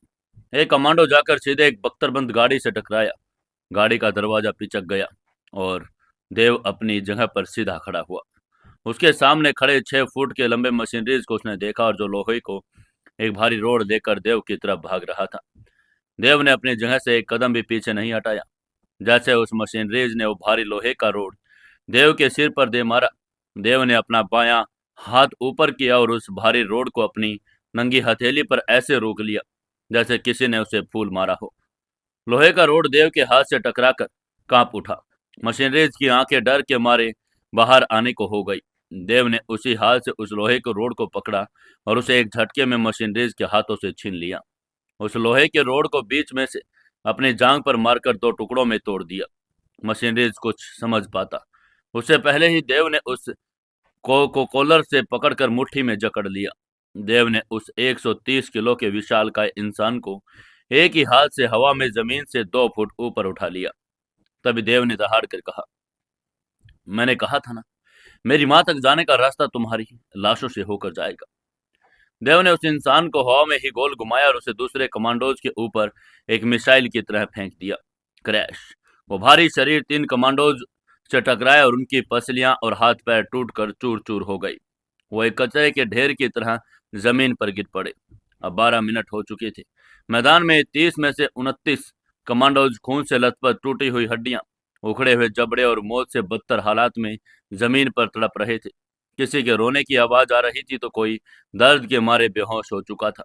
एक कमांडो जाकर सीधे एक बख्तरबंद गाड़ी से टकराया। गाड़ी का दरवाजा पिचक गया और देव अपनी जगह पर सीधा खड़ा हुआ। उसके सामने खड़े 6 फुट के लंबे मशीनरीज को उसने देखा और जो लोहे को एक भारी रोड देकर देव की तरफ भाग रहा था। देव ने अपनी जगह से एक कदम भी पीछे नहीं हटाया। जैसे उस मशीनरीज ने वो भारी लोहे का रोड देव के सिर पर दे मारा, देव ने अपना बायां हाथ ऊपर किया और उस भारी रोड को अपनी नंगी हथेली पर ऐसे रोक लिया जैसे किसी ने उसे फूल मारा हो। लोहे का रोड देव के हाथ से टकराकर कांप उठा। मशीनरीज की आंखें डर के मारे बाहर आने को हो गई। देव ने उसी हाथ से उस लोहे के रोड को पकड़ा और उसे एक झटके में मशीनरीज के हाथों से छीन लिया। उस लोहे के रोड को बीच में से अपनी जांग पर मारकर 2 टुकड़ों में तोड़ दिया। मशीनरीज कुछ समझ पाता उससे पहले ही देव ने उस को कॉलर से पकड़कर मुट्ठी में जकड़ लिया। देव ने उस 130 किलो के विशालकाय इंसान को एक ही हाथ से हवा में जमीन से 2 फुट ऊपर उठा लिया। तभी देव ने दहाड़ कर कहा, मैंने कहा था ना, मेरी मां तक जाने का रास्ता तुम्हारी लाशों से होकर जाएगा। देव ने उस इंसान को हवा में ही गोल घुमाया और उसे दूसरे कमांडोज के ऊपर एक मिसाइल की तरह फेंक दिया। क्रैश! वो भारी शरीर 3 कमांडोज से टकराया और उनकी पसलियां और हाथ पैर टूटकर चूर चूर हो गई। वो एक कचरे के ढेर की तरह जमीन पर गिर पड़े। अब 12 मिनट हो चुके थे। मैदान में 30 में से 29 कमांडोज खून से लथपथ टूटी हुई हड्डियां, उखड़े हुए जबड़े और मौत से बदतर हालात में जमीन पर तड़प रहे थे। किसी के रोने की आवाज आ रही थी तो कोई दर्द के मारे बेहोश हो चुका था।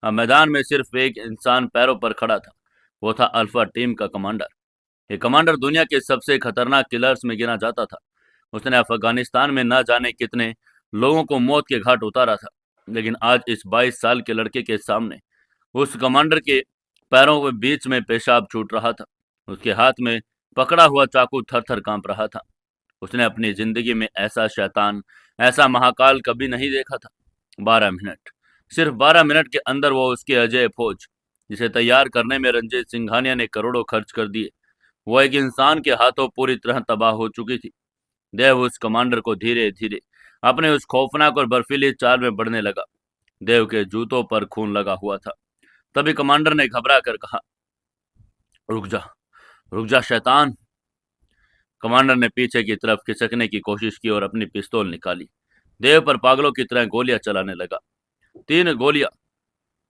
अब मैदान में सिर्फ एक इंसान पैरों पर खड़ा था। वो था अल्फा टीम का कमांडर। ये कमांडर दुनिया के सबसे खतरनाक किलर्स में गिना जाता था। उसने अफगानिस्तान में न जाने कितने लोगों को मौत के घाट उतारा था, लेकिन आज इस 22 साल के लड़के के सामने उस कमांडर के पैरों के बीच में पेशाब छूट रहा था। उसके हाथ में पकड़ा हुआ चाकू थर थर कांप रहा था। उसने अपनी जिंदगी में ऐसा शैतान, ऐसा महाकाल कभी नहीं देखा था। 12 मिनट, सिर्फ 12 मिनट के अंदर वो उसकी अजय फौज, जिसे तैयार करने में रंजीत सिंघानिया ने करोड़ों खर्च कर दिए, वो एक इंसान के हाथों पूरी तरह तबाह हो चुकी थी। देव उस कमांडर को धीरे धीरे अपने उस खौफनाक और बर्फीली चाल में बढ़ने लगा। देव के जूतों पर खून लगा हुआ था। तभी कमांडर ने घबरा कर कहा, रुक जा शैतान। कमांडर ने पीछे की तरफ खिसकने की कोशिश की और अपनी पिस्तौल निकाली। देव पर पागलों की तरह गोलियां चलाने लगा। 3 गोलियां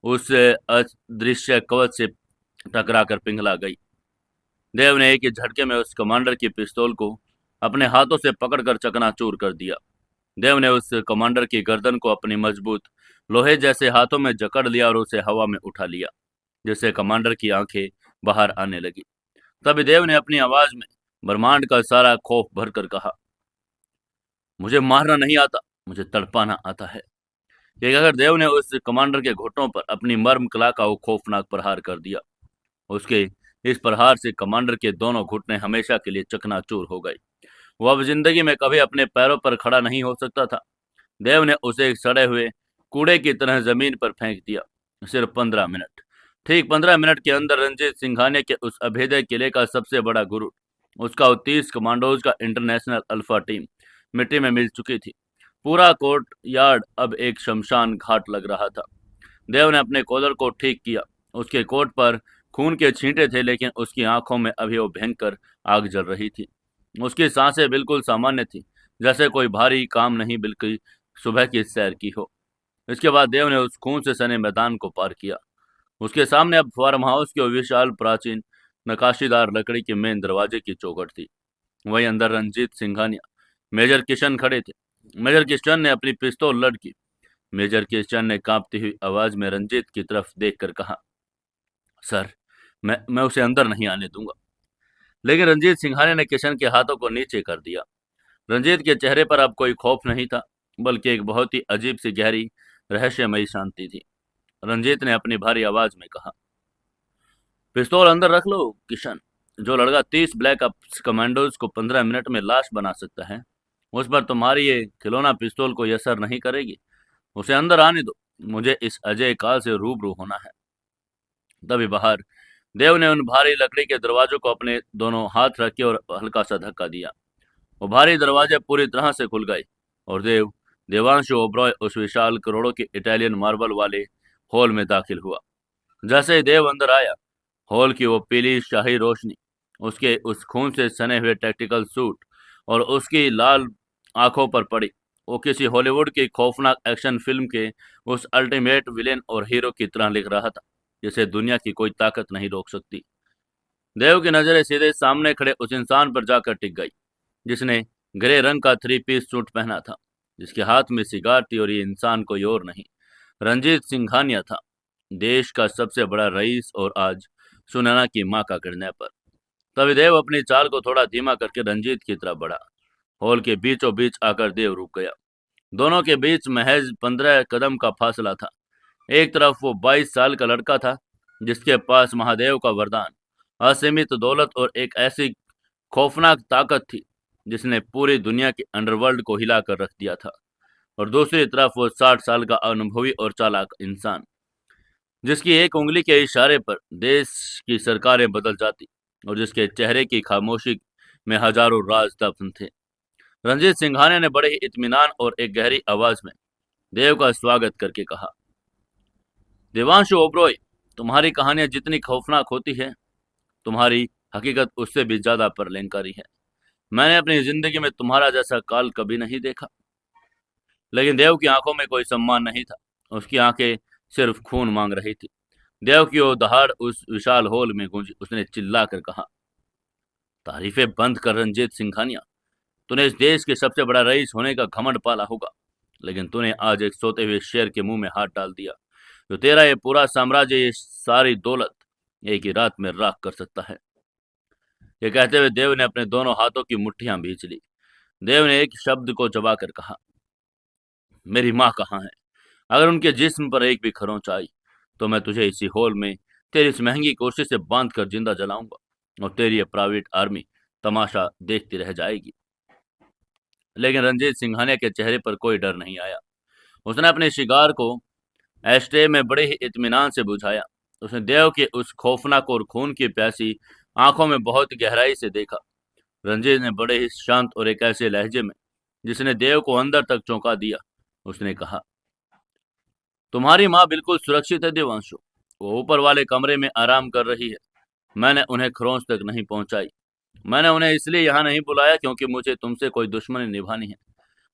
उस अदृश्य कवच से टकराकर पिघला गई। देव ने एक ही झटके में उस कमांडर की पिस्तौल को अपने हाथों से पकड़कर चकनाचूर कर दिया। देव ने उस कमांडर की गर्दन को अपनी मजबूत लोहे जैसे हाथों में जकड़ लिया और उसे हवा में उठा लिया, जिससे कमांडर की आंखें बाहर आने लगी। तभी देव ने अपनी आवाज में ब्रह्मांड का सारा खौफ भरकर कहा, मुझे मारना नहीं आता, मुझे तड़पाना आता है। ये कहकर देव ने उस कमांडर के घुटनों पर अपनी मर्म कला का वो खौफनाक प्रहार कर दिया। उसके इस प्रहार से कमांडर के दोनों घुटने हमेशा के लिए चकनाचूर हो गए। वो अब जिंदगी में कभी अपने पैरों पर खड़ा नहीं हो सकता था। देव ने उसे एक सड़े हुए कूड़े की तरह जमीन पर फेंक दिया। सिर्फ 15 मिनट, ठीक 15 मिनट के अंदर रंजीत सिंघानिया के उस अभेद्य किले का सबसे बड़ा गुरु, उसका 30 कमांडोज का इंटरनेशनल अल्फा टीम मिट्टी में मिल चुकी थी। पूरा कोर्ट यार्ड अब एक शमशान घाट लग रहा था। देव ने अपने कॉलर को ठीक किया। उसके कोट पर खून के छींटे थे, लेकिन उसकी आंखों में अभी वो भयंकर आग जल रही थी। उसकी सांसें बिल्कुल सामान्य थी, जैसे कोई भारी काम नहीं, बिल्कुल सुबह की सैर की हो। इसके बाद देव ने उस खून से सने मैदान को पार किया। उसके सामने अब फार्म हाउस के विशाल प्राचीन नकाशीदार लकड़ी के मेन दरवाजे की चौखट थी। वहीं अंदर रंजीत सिंघानिया, मेजर किशन खड़े थे। मेजर किशन ने अपनी पिस्तौल लड़की। मेजर किशन ने कांपती हुई आवाज में रंजीत की तरफ देखकर कहा, सर, मैं उसे अंदर नहीं आने दूंगा। लेकिन रंजीत सिंघानिया ने किशन के हाथों को नीचे कर दिया। रंजीत के चेहरे पर अब कोई खौफ नहीं था, बल्कि एक बहुत ही अजीब सी गहरी रहस्यमयी शांति थी। रंजीत ने अपनी भारी आवाज में कहा, पिस्तौल अंदर रख लो किशन, जो लड़का 30 ब्लैक ऑप्स कमांडोज को 15 मिनट में लाश बना सकता है, उस पर तुम्हारी ये खिलौना पिस्तौल कोई असर नहीं करेगी। उसे अंदर आने दो, मुझे इस अजय काल से रूबरू होना है। तभी बाहर देव ने उन भारी लकड़ी के दरवाजों को अपने दोनों हाथ रखे और हल्का सा धक्का दिया। वो भारी दरवाजे पूरी तरह से खुल गए और देवांशु ओबरॉय उस विशाल करोड़ों के इटालियन मार्बल वाले हॉल में दाखिल हुआ। जैसे ही देव अंदर आया, हॉल की वो पीली शाही रोशनी, उसके उस खून से सने हुए टैक्टिकल सूट और उसकी लाल आंखों पर पड़ी। वो किसी हॉलीवुड की खौफनाक एक्शन फिल्म के उस अल्टीमेट विलेन और हीरो की तरह लिख रहा था, जिसे दुनिया की कोई ताकत नहीं रोक सकती। देव की नजरें सीधे सामने खड़े उस इंसान पर जाकर टिक गई, जिसने ग्रे रंग का 3 पीस सूट पहना था, जिसके हाथ में सिगार थी, और ये इंसान कोई और नहीं, रंजीत सिंघानिया था, देश का सबसे बड़ा रईस और आज सुनैना की मां का किडनैपर। तभी देव अपनी चाल को थोड़ा धीमा करके रंजीत की तरफ बढ़ा। हॉल के बीचों बीच आकर देव रुक गया। दोनों के बीच महज 15 कदम का फासला था। एक तरफ वो 22 साल का लड़का था, जिसके पास महादेव का वरदान, असीमित दौलत और एक ऐसी खौफनाक ताकत थी जिसने पूरी दुनिया के अंडरवर्ल्ड को हिलाकर रख दिया था। और दूसरी तरफ वो 60 साल का अनुभवी और चालाक इंसान, जिसकी एक उंगली के इशारे पर देश की सरकारें बदल जाती और जिसके चेहरे की खामोशी में हजारों राज दफन थे। रंजीत सिंघानिया ने बड़े ही इत्मीनान और एक गहरी आवाज में देव का स्वागत करके कहा, देवांशु ओबरॉय, तुम्हारी कहानियां जितनी खौफनाक होती है, तुम्हारी हकीकत उससे भी ज्यादा प्रलयंकारी है। मैंने अपनी जिंदगी में तुम्हारा जैसा काल कभी नहीं देखा। लेकिन देव की आंखों में कोई सम्मान नहीं था, उसकी आंखें सिर्फ खून मांग रही थी। देव की वो दहाड़ उस विशाल हॉल में गूंजी। उसने चिल्लाकर कहा, तारीफें बंद कर रंजीत सिंघानिया। तूने इस देश के सबसे बड़ा रईस होने का घमंड पाला होगा, लेकिन तूने आज एक सोते हुए शेर के मुंह में हाथ डाल दिया। जो तेरा ये पूरा साम्राज्य, ये सारी दौलत एक ही रात में राख कर सकता है। ये कहते हुए देव ने अपने दोनों हाथों की मुट्ठियां भींच ली। देव ने एक शब्द को चबाकर कहा, मेरी माँ कहाँ है? अगर उनके जिस्म पर एक भी खरोंच आई तो मैं तुझे इसी हॉल में तेरी इस महंगी कुर्सी से बांध कर जिंदा जलाऊंगा और तेरी ये प्राइवेट आर्मी तमाशा देखती रह जाएगी। लेकिन रंजीत सिंघानिया के चेहरे पर कोई डर नहीं आया। उसने अपने शिकार को एस्ट्रे में बड़े ही इत्मीनान से बुझाया। उसने देव के उस खौफनाक और खून की प्यासी आंखों में बहुत गहराई से देखा। रंजीत ने बड़े ही शांत और एक ऐसे लहजे में जिसने देव को अंदर तक चौंका दिया, उसने कहा, तुम्हारी माँ बिल्कुल सुरक्षित है देवांशु। वो ऊपर वाले कमरे में आराम कर रही है। मैंने उन्हें खरोंच तक नहीं पहुंचाई। मैंने उन्हें इसलिए यहाँ नहीं बुलाया क्योंकि मुझे तुमसे कोई दुश्मनी निभानी है,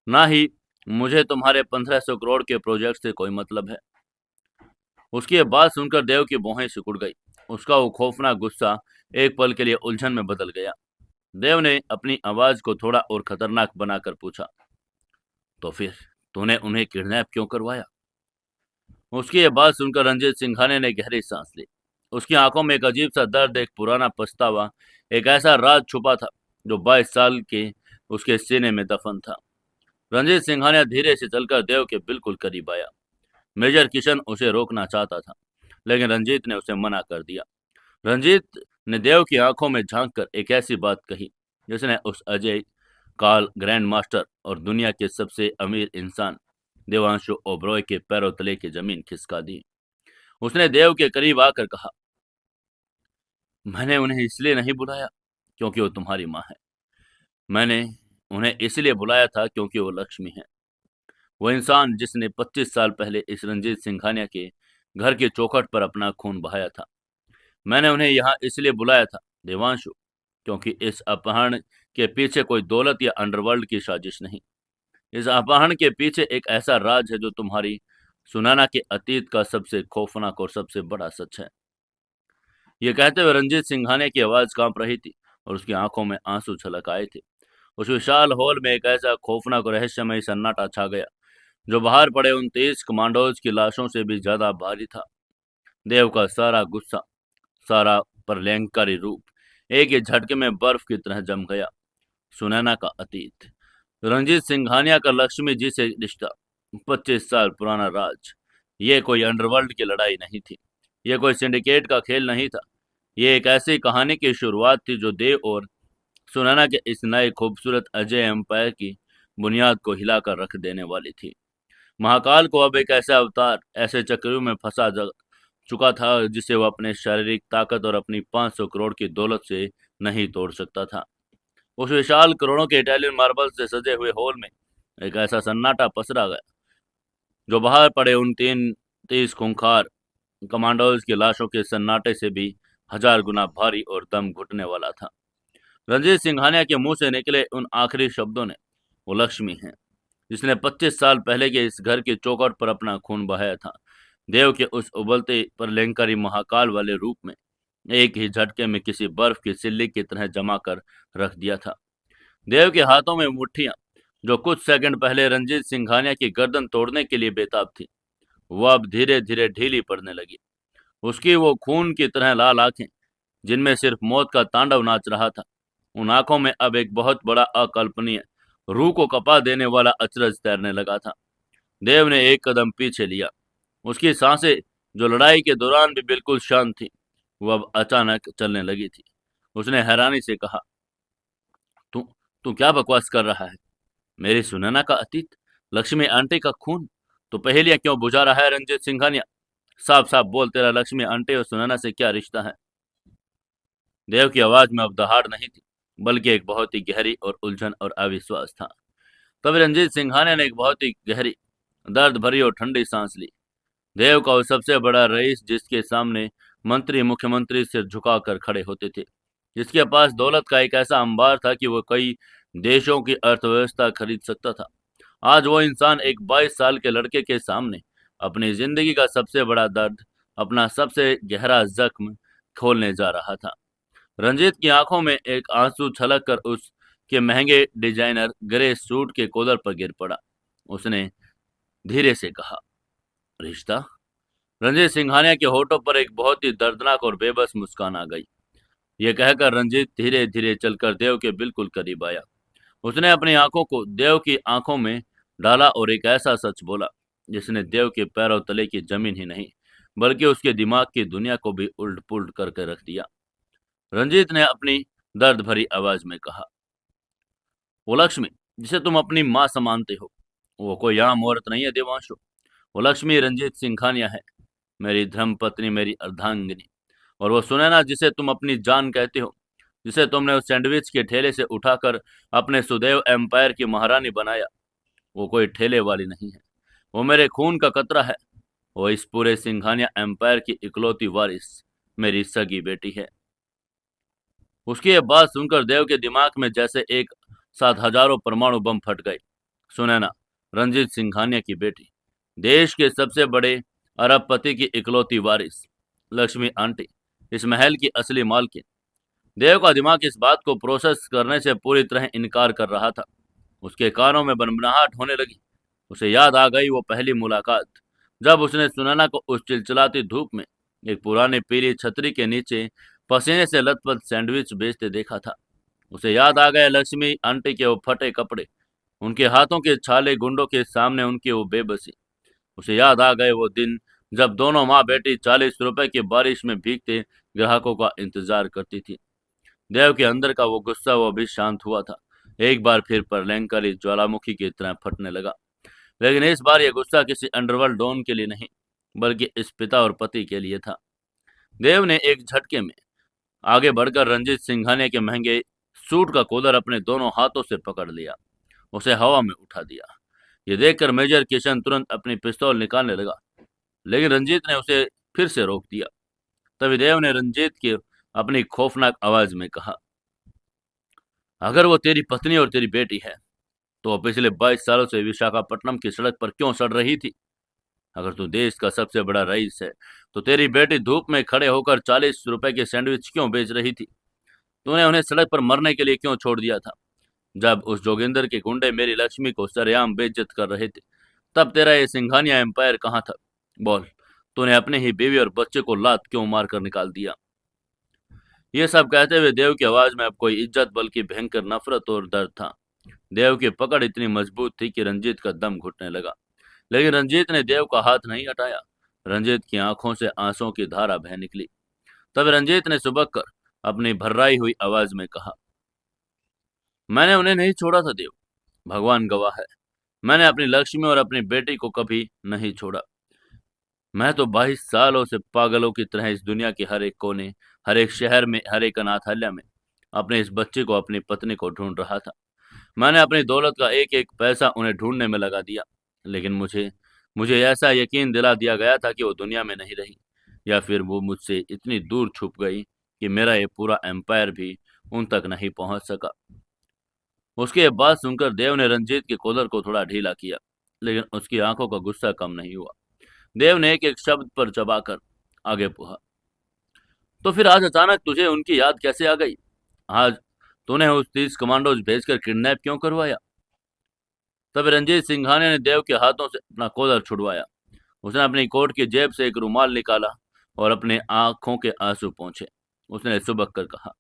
ना ही मुझे तुम्हारे 1500 करोड़ के प्रोजेक्ट से कोई मतलब है। उसकी ये बात सुनकर देव की भौहें सिकुड़ गई। उसका वो खौफनाक गुस्सा एक पल के लिए उलझन में बदल गया। देव ने अपनी आवाज को थोड़ा और खतरनाक बनाकर पूछा, तो फिर तूने उन्हें किडनैप क्यों करवाया? उसकी ये बात सुनकर रंजीत सिंघानिया ने गहरी सांस ली। उसकी आंखों में एक अजीब सा दर्द, एक पुराना पछतावा, एक ऐसा राज छुपा था जो 22 साल के उसके सीने में दफन था। रंजीत सिंघानिया धीरे से चलकर देव के बिल्कुल करीब आया। मेजर किशन उसे रोकना चाहता था, लेकिन रंजीत ने उसे मना कर दिया। रंजीत ने देव की आंखों में झांक कर एक ऐसी बात कही जिसने उस अजय काल ग्रैंड मास्टर और दुनिया के सबसे अमीर इंसान देवांशु ओबरॉय के पैरों तले की जमीन खिसका दी। उसने देव के करीब आकर कहा, मैंने उन्हें इसलिए नहीं बुलाया क्योंकि वो तुम्हारी माँ है। मैंने उन्हें इसलिए बुलाया था क्योंकि वो लक्ष्मी है। वो इंसान जिसने 25 साल पहले इस रंजीत सिंघानिया के घर की चौखट पर अपना खून बहाया था। मैंने उन्हें यहाँ इसलिए बुलाया था देवांशु, क्योंकि इस अपहरण के पीछे कोई दौलत या अंडरवर्ल्ड की साजिश नहीं। इस अपहरण के पीछे एक ऐसा राज है जो तुम्हारी सुनैना के अतीत का सबसे खौफनाक और सबसे बड़ा सच है। ये कहते हुए रंजीत सिंघानिया की आवाज कांप रही थी और उसकी आंखों में आंसू छलक आए थे। उस विशाल हॉल में एक ऐसा खौफनाक और रहस्यमय सन्नाटा छा गया जो बाहर पड़े उन 30 कमांडोज की लाशों से भी ज्यादा भारी था। देव का सारा गुस्सा, सारा प्रलयंकारी रूप एक ही झटके में बर्फ की तरह जम गया। सुनैना का अतीत, रंजीत सिंघानिया का लक्ष्मी जी से रिश्ता, 25 साल पुराना राज, ये कोई अंडरवर्ल्ड की लड़ाई नहीं थी, ये कोई सिंडिकेट का खेल नहीं था, ये एक ऐसी कहानी की शुरुआत थी जो देव और सुनैना के इस नए खूबसूरत अजय एम्पायर की बुनियाद को हिलाकर रख देने वाली थी। महाकाल को अब एक ऐसा अवतार ऐसे चक्करों में फंसा चुका था जिसे वो अपने शारीरिक ताकत और अपनी 500 करोड़ की दौलत से नहीं तोड़ सकता था। उस विशाल करोड़ों के इटालियन मार्बल से सजे हुए हॉल में एक ऐसा सन्नाटा पसरा गया जो बाहर पड़े उन 30 खूंखार कमांडोज की लाशों के सन्नाटे से भी 1000 गुना भारी और दम घुटने वाला था। रंजीत सिंघानिया के मुंह से निकले उन आखिरी शब्दों ने, वो लक्ष्मी है जिसने 25 साल पहले के इस घर की चौखट पर अपना खून बहाया था, देव के उस उबलते पर लंकारी महाकाल वाले रूप में एक ही झटके में किसी बर्फ की सिल्ली की तरह जमा कर रख दिया था। देव के हाथों में मुट्ठियां जो कुछ सेकंड पहले रंजीत सिंघानिया की गर्दन तोड़ने के लिए बेताब थी, वो अब धीरे धीरे ढीली पड़ने लगी। उसकी वो खून की तरह लाल आंखें जिनमें सिर्फ मौत का तांडव नाच रहा था, उन आंखों में अब एक बहुत बड़ा अकल्पनीय रूह को कपा देने वाला अचरज तैरने लगा था। देव ने एक कदम पीछे लिया। उसकी सांसें जो लड़ाई के दौरान भी बिल्कुल शांत थी, वो अब अचानक चलने लगी थी। उसने हैरानी से कहा, तू तू क्या बकवास कर रहा है? मेरी सुनैना का अतीत, लक्ष्मी आंटी का खून, तो पहेलियां क्यों बुझा रहा है रंजीत सिंघानिया? साफ साफ बोल, तेरा लक्ष्मी आंटी और सुनैना से क्या रिश्ता है? देव की आवाज में अब दहाड़ नहीं थी, बल्कि एक बहुत ही गहरी और उलझन और अविश्वास था। तभी रंजीत सिंघानिया ने एक बहुत ही गहरी, दर्द भरी और ठंडी सांस ली। देव का वो सबसे बड़ा रईस जिसके सामने मंत्री मुख्यमंत्री सिर झुकाकर खड़े होते थे, जिसके पास दौलत का एक ऐसा अंबार था कि वो कई देशों की अर्थव्यवस्था खरीद सकता था, आज वो इंसान एक 22 साल के लड़के के सामने अपनी जिंदगी का सबसे बड़ा दर्द, अपना सबसे गहरा जख्म खोलने जा रहा था। रंजीत की आंखों में एक आंसू छलक कर उसके महंगे डिजाइनर ग्रे सूट के कॉलर पर गिर पड़ा। उसने धीरे से कहा, रिश्ता? रंजीत सिंघानिया के होठों पर एक बहुत ही दर्दनाक और बेबस मुस्कान आ गई। यह कहकर रंजीत धीरे धीरे चलकर देव के बिल्कुल करीब आया। उसने अपनी आंखों को देव की आंखों में डाला और एक ऐसा सच बोला जिसने देव के पैरों तले की जमीन ही नहीं, बल्कि उसके दिमाग की दुनिया को भी उल्ट पुल्ट करके रख दिया। रंजीत ने अपनी दर्द भरी आवाज में कहा, वो लक्ष्मी जिसे तुम अपनी माँ समानते हो, वो कोई आम औरत नहीं है देवांशु। वो लक्ष्मी रंजीत सिंघानिया है, मेरी धर्म पत्नी, मेरी अर्धांगिनी। और वो सुनैना जिसे तुम अपनी जान कहते हो, जिसे तुमने उस सैंडविच के ठेले से उठाकर अपने सुदैव एम्पायर की महारानी बनाया, वो कोई ठेले वाली नहीं है। वो मेरे खून का कतरा है। वो इस पूरे सिंघानिया एम्पायर की इकलौती वारिस, मेरी सगी बेटी है। उसकी ये बात सुनकर देव के दिमाग में जैसे एक साथ हजारों परमाणु बम फट गए। सुनैना, रंजीत सिंघानिया की बेटी, देश के सबसे बड़े अरबपति की इकलौती वारिस, लक्ष्मी आंटी, इस महल की असली मालकिन। देव का दिमाग इस बात को प्रोसेस करने से पूरी तरह इनकार कर रहा था। उसके कानों में बनबनाहट होने लगी। उसे याद आ गई वो पहली मुलाकात, जब उसने सुनैना को उस चिलचिलाती धूप में एक पुरानी पीली छतरी के नीचे पसीने से लथपथ सैंडविच बेचते देखा था। उसे याद आ गया लक्ष्मी आंटी के वो फटे कपड़े, उनके हाथों के छाले गुंडों के सामने उनकी वो बेबसी। उसे याद आ गए वो दिन जब दोनों माँ बेटी 40 रुपए की बारिश में भीगते ग्राहकों का इंतजार करती थी। देव के अंदर का वो गुस्सा वो भी शांत हुआ था, एक बार फिर प्रलयंकारी ज्वालामुखी की तरह फटने लगा। लेकिन इस बार यह गुस्सा किसी अंडरवर्ल्ड डॉन के लिए नहीं, बल्कि इस पिता और पति के लिए था। देव ने एक झटके में आगे बढ़कर रंजीत सिंघानिया के महंगे सूट का कॉलर अपने दोनों हाथों से पकड़ लिया, उसे हवा में उठा दिया। ये देखकर मेजर किशन तुरंत अपनी पिस्तौल निकालने लगा, लेकिन रंजीत ने उसे फिर से रोक दिया। तभी देव ने रंजीत की अपनी खौफनाक आवाज में कहा, अगर वो तेरी पत्नी और तेरी बेटी है, तो वो पिछले 22 सालों से विशाखापट्टनम की सड़क पर क्यों सड़ रही थी? अगर तू देश का सबसे बड़ा रईस है, तो तेरी बेटी धूप में खड़े होकर 40 रुपए के सैंडविच क्यों बेच रही थी? तूने उन्हें सड़क पर मरने के लिए क्यों छोड़ दिया था? जब उस जोगिंदर के गुंडे मेरी लक्ष्मी को सरेआम बेइज्जत कर रहे थे, तब तेरा ये सिंघानिया एम्पायर कहाँ था? बोल, तूने अपने ही बीवी और बच्चे को लात क्यों मार कर निकाल दिया? ये सब कहते हुए देव की आवाज में अब कोई इज्जत बल्कि भयंकर नफरत और दर्द था। देव की पकड़ इतनी मजबूत थी कि रंजीत का दम घुटने लगा, लेकिन रंजीत ने देव का हाथ नहीं हटाया। रंजीत की आंखों से आंसुओं की धारा बह निकली। तब रंजीत ने सुबह कर अपनी भर्राई हुई आवाज में कहा, मैंने उन्हें नहीं छोड़ा था देव, भगवान गवाह है। मैंने अपनी लक्ष्मी और अपनी बेटी को कभी नहीं छोड़ा। मैं तो 22 सालों से पागलों की तरह इस दुनिया के हर एक कोने, हर एक शहर में, हर एक अनाथालय में अपने इस बच्चे को, अपनी पत्नी को ढूंढ रहा था। मैंने अपनी दौलत का एक एक पैसा उन्हें ढूंढने में लगा दिया, लेकिन मुझे मुझे ऐसा यकीन दिला दिया गया था कि वो दुनिया में नहीं रही, या फिर वो मुझसे इतनी दूर छुप गई कि मेरा ये पूरा एम्पायर भी उन तक नहीं पहुंच सका। उसकी ये बात सुनकर देव ने रंजीत के कॉलर को थोड़ा ढीला किया, लेकिन उसकी आंखों का गुस्सा कम नहीं हुआ। देव ने एक एक शब्द पर चबाकर आगे पूछा, तो फिर आज अचानक तुझे उनकी याद कैसे आ गई? आज तूने उस 30 कमांडोज भेजकर किडनैप क्यों करवाया? तब रंजीत सिंघानिया ने देव के हाथों से अपना कॉलर छुड़वाया। उसने अपनी कोट की जेब से एक रुमाल निकाला और अपने आंखों के आंसू पोंछे। उसने सुबक कर कहा,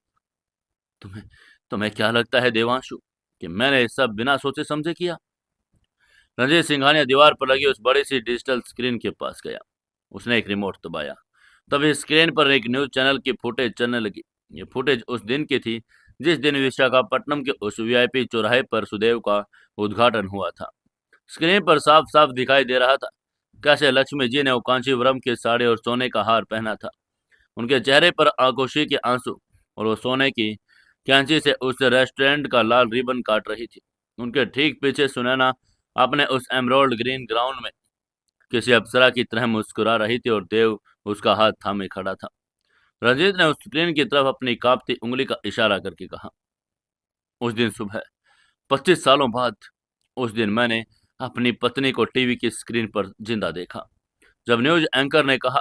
तुम्हें तुम्हें क्या लगता है देवांशु कि मैंने ये सब बिना सोचे समझे किया? रंजीत सिंघानिया दीवार पर लगी उस बड़ी सी डिजिटल स्क्रीन के पास गया। उसने एक रिमोट दबाया। तभी स्क्रीन पर एक न्यूज चैनल की फुटेज चलने लगी। ये फुटेज उस दिन की थी जिस दिन विशाखापट्टनम के उस वीआईपी चौराहे पर सुदेव का उद्घाटन हुआ था। स्क्रीन पर साफ साफ दिखाई दे रहा था कैसे लक्ष्मी जी ने वो कांचीवरम की साड़ी और सोने का हार पहना था। उनके चेहरे पर आक्रोशी के आंसू, और वो सोने की कैंची से उस रेस्टोरेंट का लाल रिबन काट रही थी। उनके ठीक पीछे सुनैना अपने उस एमरोल्ड ग्रीन ग्राउंड में किसी अप्सरा की तरह मुस्कुरा रही थी, और देव उसका हाथ थामे खड़ा था। रंजीत ने उस स्क्रीन की तरफ अपनी कांपती उंगली का इशारा करके कहा, उस दिन सुबह 25 सालों बाद, उस दिन मैंने अपनी पत्नी को टीवी की स्क्रीन पर जिंदा देखा, जब न्यूज एंकर ने कहा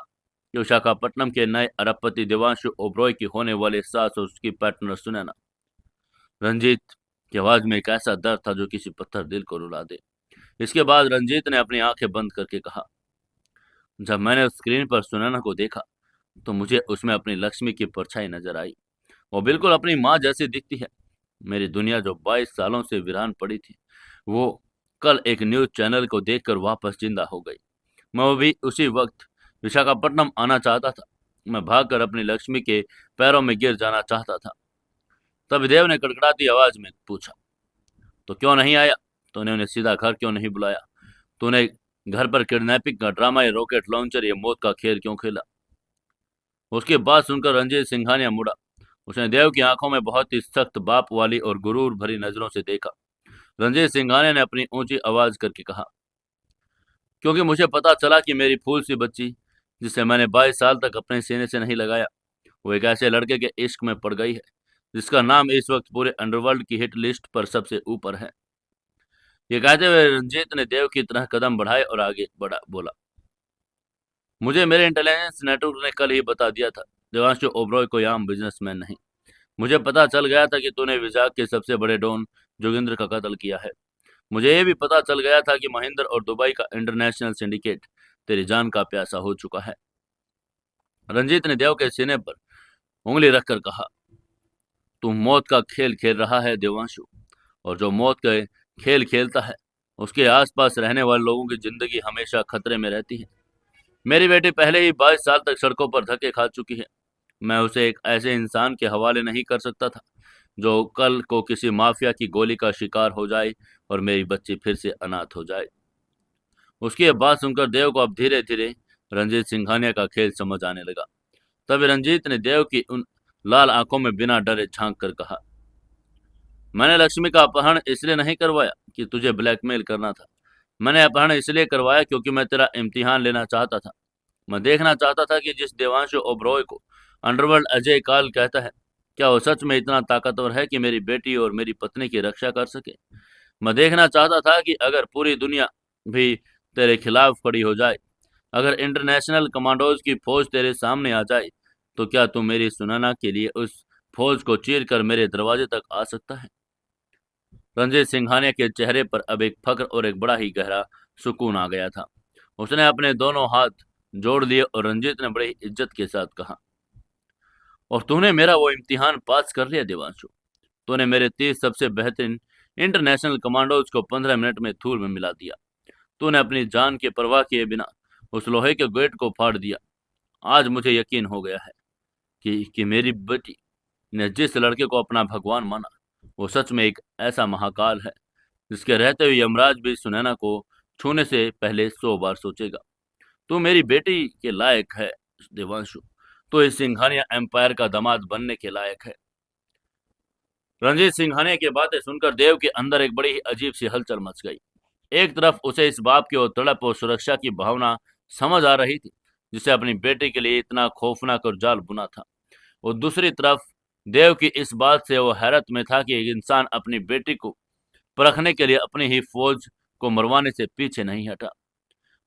कि विशाखापट्टनम के नए अरबपति देवांशु ओबरॉय की होने वाली सास और उसकी पार्टनर सुनैना। रंजीत की आवाज में एक ऐसा दर्द था जो किसी पत्थर दिल को रुला दे। इसके बाद रंजीत ने अपनी आंखें बंद करके कहा, जब मैंने उस स्क्रीन पर सुनैना को देखा तो मुझे उसमें अपनी लक्ष्मी की परछाई नजर आई। वो बिल्कुल अपनी माँ जैसी दिखती है। मेरी दुनिया जो 22 सालों से वीरान पड़ी थी, वो कल एक न्यूज चैनल को देखकर वापस जिंदा हो गई। मैं वो भी उसी वक्त विशाखापट्टनम आना चाहता था। मैं भागकर अपनी लक्ष्मी के पैरों में गिर जाना चाहता था। तब देव ने कड़कड़ाती आवाज में पूछा, तो क्यों नहीं आया? तूने उन्हें सीधा घर क्यों नहीं बुलाया? तूने घर पर किडनैपिंग का ड्रामा, ये रॉकेट लॉन्चर, ये मौत का खेल क्यों खेला? उसकी बात सुनकर रंजीत सिंघानिया मुड़ा। उसने देव की आंखों में बहुत ही सख्त बाप वाली और गुरूर भरी नजरों से देखा। रंजीत सिंघानिया ने अपनी ऊंची आवाज करके कहा, क्योंकि मुझे पता चला कि मेरी फूल सी बच्ची, जिसे मैंने 22 साल तक अपने सीने से नहीं लगाया, वो एक ऐसे लड़के के इश्क में पड़ गई है जिसका नाम इस वक्त पूरे अंडरवर्ल्ड की हिट लिस्ट पर सबसे ऊपर है। ये कहते हुए रंजीत ने देव की तरह कदम बढ़ाए और आगे बढ़ा बोला, मुझे मेरे इंटेलिजेंस नेटवर्क ने कल ही बता दिया था देवांशु ओबरॉय कोई आम बिजनेसमैन नहीं। मुझे पता चल गया था कि तूने विजाग के सबसे बड़े डॉन जोगिंद्र का कत्ल किया है। मुझे ये भी पता चल गया था कि महेंद्र और दुबई का इंटरनेशनल सिंडिकेट तेरी जान का प्यासा हो चुका है। रंजीत ने देव के सीने पर उंगली रखकर कहा, तू मौत का खेल खेल रहा है देवांशु, और जो मौत के खेल खेलता है उसके आसपास रहने वाले लोगों की जिंदगी हमेशा खतरे में रहती है। मेरी बेटी पहले ही 22 साल तक सड़कों पर धक्के खा चुकी है। मैं उसे एक ऐसे इंसान के हवाले नहीं कर सकता था जो कल को किसी माफिया की गोली का शिकार हो जाए और मेरी बच्ची फिर से अनाथ हो जाए। उसकी यह बात सुनकर देव को अब धीरे धीरे रंजीत सिंघानिया का खेल समझ आने लगा। तभी रंजीत ने देव की उन लाल आंखों में बिना डरे झांक कर कहा, मैंने लक्ष्मी का अपहरण इसलिए नहीं करवाया कि तुझे ब्लैकमेल करना था। मैंने अपहरण इसलिए करवाया क्योंकि मैं तेरा इम्तिहान लेना चाहता था। मैं देखना चाहता था कि जिस देवांशु ओबरॉय को अंडरवर्ल्ड अजय काल कहता है, क्या वो सच में इतना ताकतवर है कि मेरी बेटी और मेरी पत्नी की रक्षा कर सके। मैं देखना चाहता था कि अगर पूरी दुनिया भी तेरे खिलाफ खड़ी हो जाए, अगर इंटरनेशनल कमांडोज की फौज तेरे सामने आ जाए, तो क्या तू मेरी सुनैना के लिए उस फौज को चीर कर मेरे दरवाजे तक आ सकता है? रंजीत सिंघानिया के चेहरे पर अब एक फक्र और एक बड़ा ही गहरा सुकून आ गया था। उसने अपने दोनों हाथ जोड़ लिए और रंजीत ने बड़ी इज्जत के साथ कहा, और तूने मेरा वो इम्तिहान पास कर लिया देवांशु। तूने मेरे 30 सबसे बेहतरीन इंटरनेशनल कमांडोज को 15 मिनट में धूल में मिला दिया। तूने अपनी जान की परवाह किए बिना उस लोहे के गेट को फाड़ दिया। आज मुझे यकीन हो गया है कि मेरी बेटी ने जिस लड़के को अपना भगवान माना वो सच में एक ऐसा महाकाल है जिसके रहते हुए यमराज भी सुनैना को छूने से पहले 100 बार सोचेगा। तू मेरी बेटी के लायक है देवांशु। तो इस सिंघानिया एम्पायर का दामाद बनने के लायक है। रंजीत सिंघानिया की बातें सुनकर देव के अंदर एक बड़ी ही अजीब सी हलचल मच गई। एक तरफ उसे इस बाप की ओर तड़प और सुरक्षा की भावना समझ आ रही थी जिसे अपनी बेटी के लिए इतना खौफनाक और जाल बुना था, और दूसरी तरफ देव की इस बात से वो हैरत में था कि एक इंसान अपनी बेटी को परखने के लिए अपनी ही फौज को मरवाने से पीछे नहीं हटा।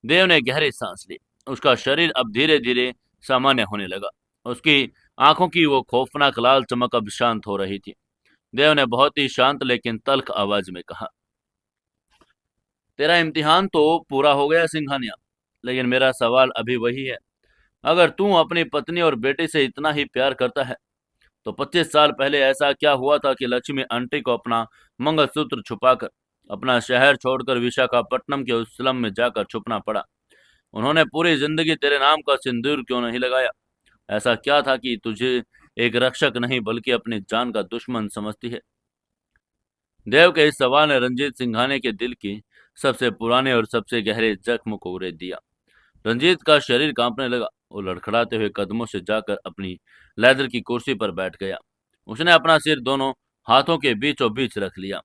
देव ने गहरी सांस ली। उसका शरीर अब धीरे धीरे सामान्य होने लगा। उसकी आंखों की वो खौफनाक लाल चमक अब शांत हो रही थी। देव ने बहुत ही शांत लेकिन तल्ख आवाज में कहा, तेरा इम्तिहान तो पूरा हो गया सिंघानिया, लेकिन मेरा सवाल अभी वही है। अगर तू अपनी पत्नी और बेटी से इतना ही प्यार करता है तो 25 साल पहले ऐसा क्या हुआ था कि लक्ष्मी आंटी को अपना मंगलसूत्र छुपाकर अपना शहर छोड़कर विशाखापट्टनम के उस स्लम में जाकर छुपना पड़ा? उन्होंने पूरी जिंदगी तेरे नाम का सिंदूर क्यों नहीं लगाया? ऐसा क्या था कि तुझे एक रक्षक नहीं बल्कि अपनी जान का दुश्मन समझती है? देव के इस सवाल ने रंजीत सिंघानिया के दिल की सबसे पुराने और सबसे गहरे जख्म को उड़े दिया। रंजीत का शरीर कांपने लगा। वो लड़खड़ाते हुए कदमों से जाकर अपनी लेदर की कुर्सी पर बैठ गया। उसने अपना सिर दोनों हाथों के बीचों बीच रख लिया।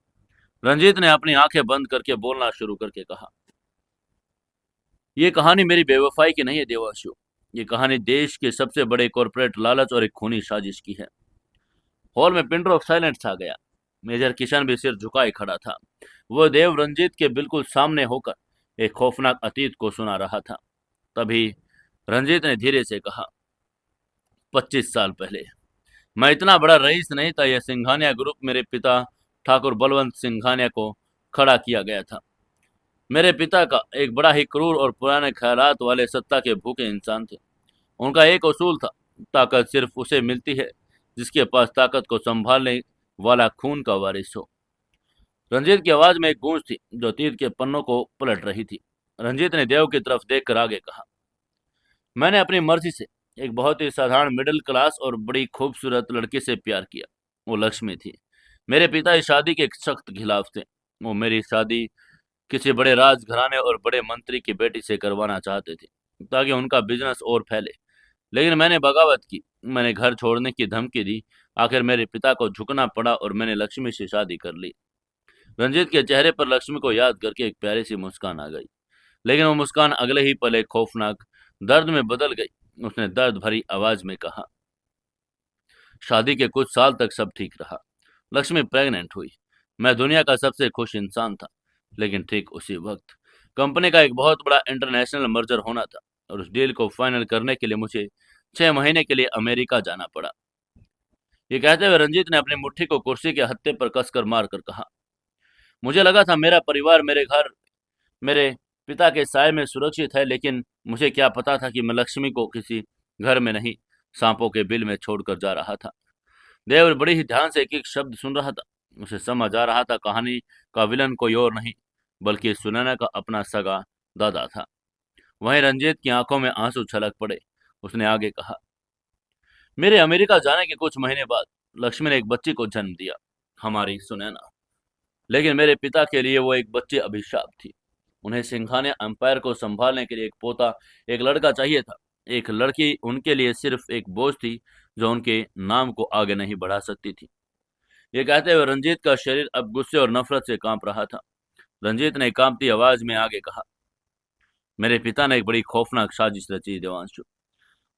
रंजीत ने अपनी आंखें बंद करके बोलना शुरू करके कहा, यह कहानी मेरी बेवफाई की नहीं है देवांशु। ये कहानी देश के सबसे बड़े कॉरपोरेट लालच और एक खूनी साजिश की है। हॉल में पिन ड्रॉप साइलेंस छा गया। मेजर किशन भी सिर झुकाए खड़ा था। वो देव रंजीत के बिल्कुल सामने होकर एक खौफनाक अतीत को सुना रहा था। तभी रंजीत ने धीरे से कहा, 25 साल पहले मैं इतना बड़ा रईस नहीं था। यह सिंघानिया ग्रुप मेरे पिता ठाकुर बलवंत सिंघानिया को खड़ा किया गया था। मेरे पिता का एक बड़ा ही क्रूर और पुराने ख्यालात वाले सत्ता के भूखे इंसान थे। उनका एक उसूल था, ताकत सिर्फ उसे मिलती है जिसके पास ताकत को संभालने वाला खून का वारिस हो। रंजीत की आवाज में एक गूंज थी जो तीर के पन्नों को पलट रही थी। रंजीत ने देव की तरफ देखकर आगे कहा, मैंने अपनी मर्जी से एक बहुत ही साधारण मिडिल क्लास और बड़ी खूबसूरत लड़की से प्यार किया। वो लक्ष्मी थी। मेरे पिता इस शादी के सख्त खिलाफ थे। वो मेरी शादी किसी बड़े राजघराने और बड़े मंत्री की बेटी से करवाना चाहते थे ताकि उनका बिजनेस और फैले। लेकिन मैंने बगावत की। मैंने घर छोड़ने की धमकी दी। आखिर मेरे पिता को झुकना पड़ा और मैंने लक्ष्मी से शादी कर ली। रंजीत के चेहरे पर लक्ष्मी को याद करके एक प्यारी सी मुस्कान आ गई, लेकिन वो मुस्कान अगले ही पल एक खौफनाक दर्द में बदल गई। उसने दर्द भरी आवाज में कहा, शादी के कुछ साल तक सब ठीक रहा। लक्ष्मी प्रेग्नेंट हुई। मैं दुनिया का सबसे खुश इंसान था। लेकिन ठीक उसी वक्त कंपनी का एक बहुत बड़ा इंटरनेशनल मर्जर होना था और उस डील को फाइनल करने के लिए मुझे 6 महीने के लिए अमेरिका जाना पड़ा। ये कहते हुए रंजीत ने अपनी मुट्ठी को कुर्सी के हत्थे पर कसकर मारकर कहा, मुझे लगा था मेरा परिवार मेरे घर मेरे पिता के साय में सुरक्षित है, लेकिन मुझे क्या पता था कि मैं लक्ष्मी को किसी घर में नहीं, सांपों के बिल में छोड़कर जा रहा था। देव बड़ी ही ध्यान से एक एक शब्द सुन रहा था। उसे समझ आ रहा था कहानी का विलन कोई और नहीं बल्कि सुनैना का अपना सगा दादा था। वहीं रंजीत की आंखों में आंसू छलक पड़े। उसने आगे कहा, मेरे अमेरिका जाने के कुछ महीने बाद लक्ष्मी ने एक बच्ची को जन्म दिया, हमारी सुनैना। लेकिन मेरे पिता के लिए वो एक बच्ची अभिशाप थी। उन्हें सिंघानिया एम्पायर को संभालने के लिए एक पोता, एक लड़का चाहिए था। एक लड़की उनके लिए सिर्फ एक बोझ थी जो उनके नाम को आगे नहीं बढ़ा सकती थी। ये कहते हुए रंजीत का शरीर अब गुस्से और नफरत से कांप रहा था। रंजीत ने कांपती आवाज में आगे कहा, मेरे पिता ने एक बड़ी खौफनाक साजिश रची देवांशु।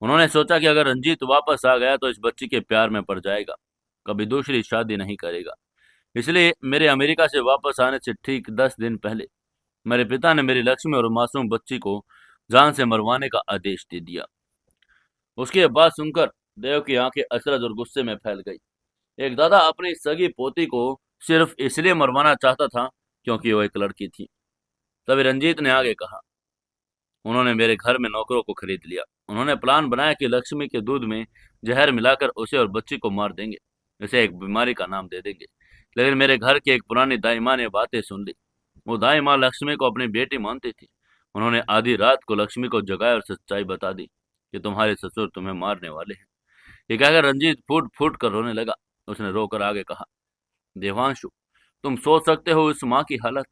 उन्होंने सोचा कि अगर रंजीत वापस आ गया तो इस बच्ची के प्यार में पड़ जाएगा, कभी दूसरी शादी नहीं करेगा। इसलिए मेरे अमेरिका से वापस आने से ठीक 10 दिन पहले मेरे पिता ने मेरी लक्ष्मी और मासूम बच्ची को जान से मरवाने का आदेश दे दिया। उसकी ये बात सुनकर देव की आंखें अचरज और गुस्से में फैल गई। एक दादा अपनी सगी पोती को सिर्फ इसलिए मरवाना चाहता था क्योंकि वो एक लड़की थी। तभी रंजीत ने आगे कहा, उन्होंने मेरे घर में नौकरों को खरीद लिया। उन्होंने प्लान बनाया कि लक्ष्मी के दूध में जहर मिलाकर उसे और बच्ची को मार देंगे। इसे एक बीमारी का नाम दे देंगे। लेकिन मेरे घर की एक पुरानी दाई माँ ने बातें सुन ली। वो दाई माँ लक्ष्मी को अपनी बेटी मानती थी। उन्होंने आधी रात को लक्ष्मी को जगाया और सच्चाई बता दी कि तुम्हारे ससुर तुम्हें मारने वाले हैं। ये कहकर रंजीत फूट फूट कर रोने लगा। उसने रोकर आगे कहा, देवांशु, तुम सोच सकते हो उस माँ की हालत,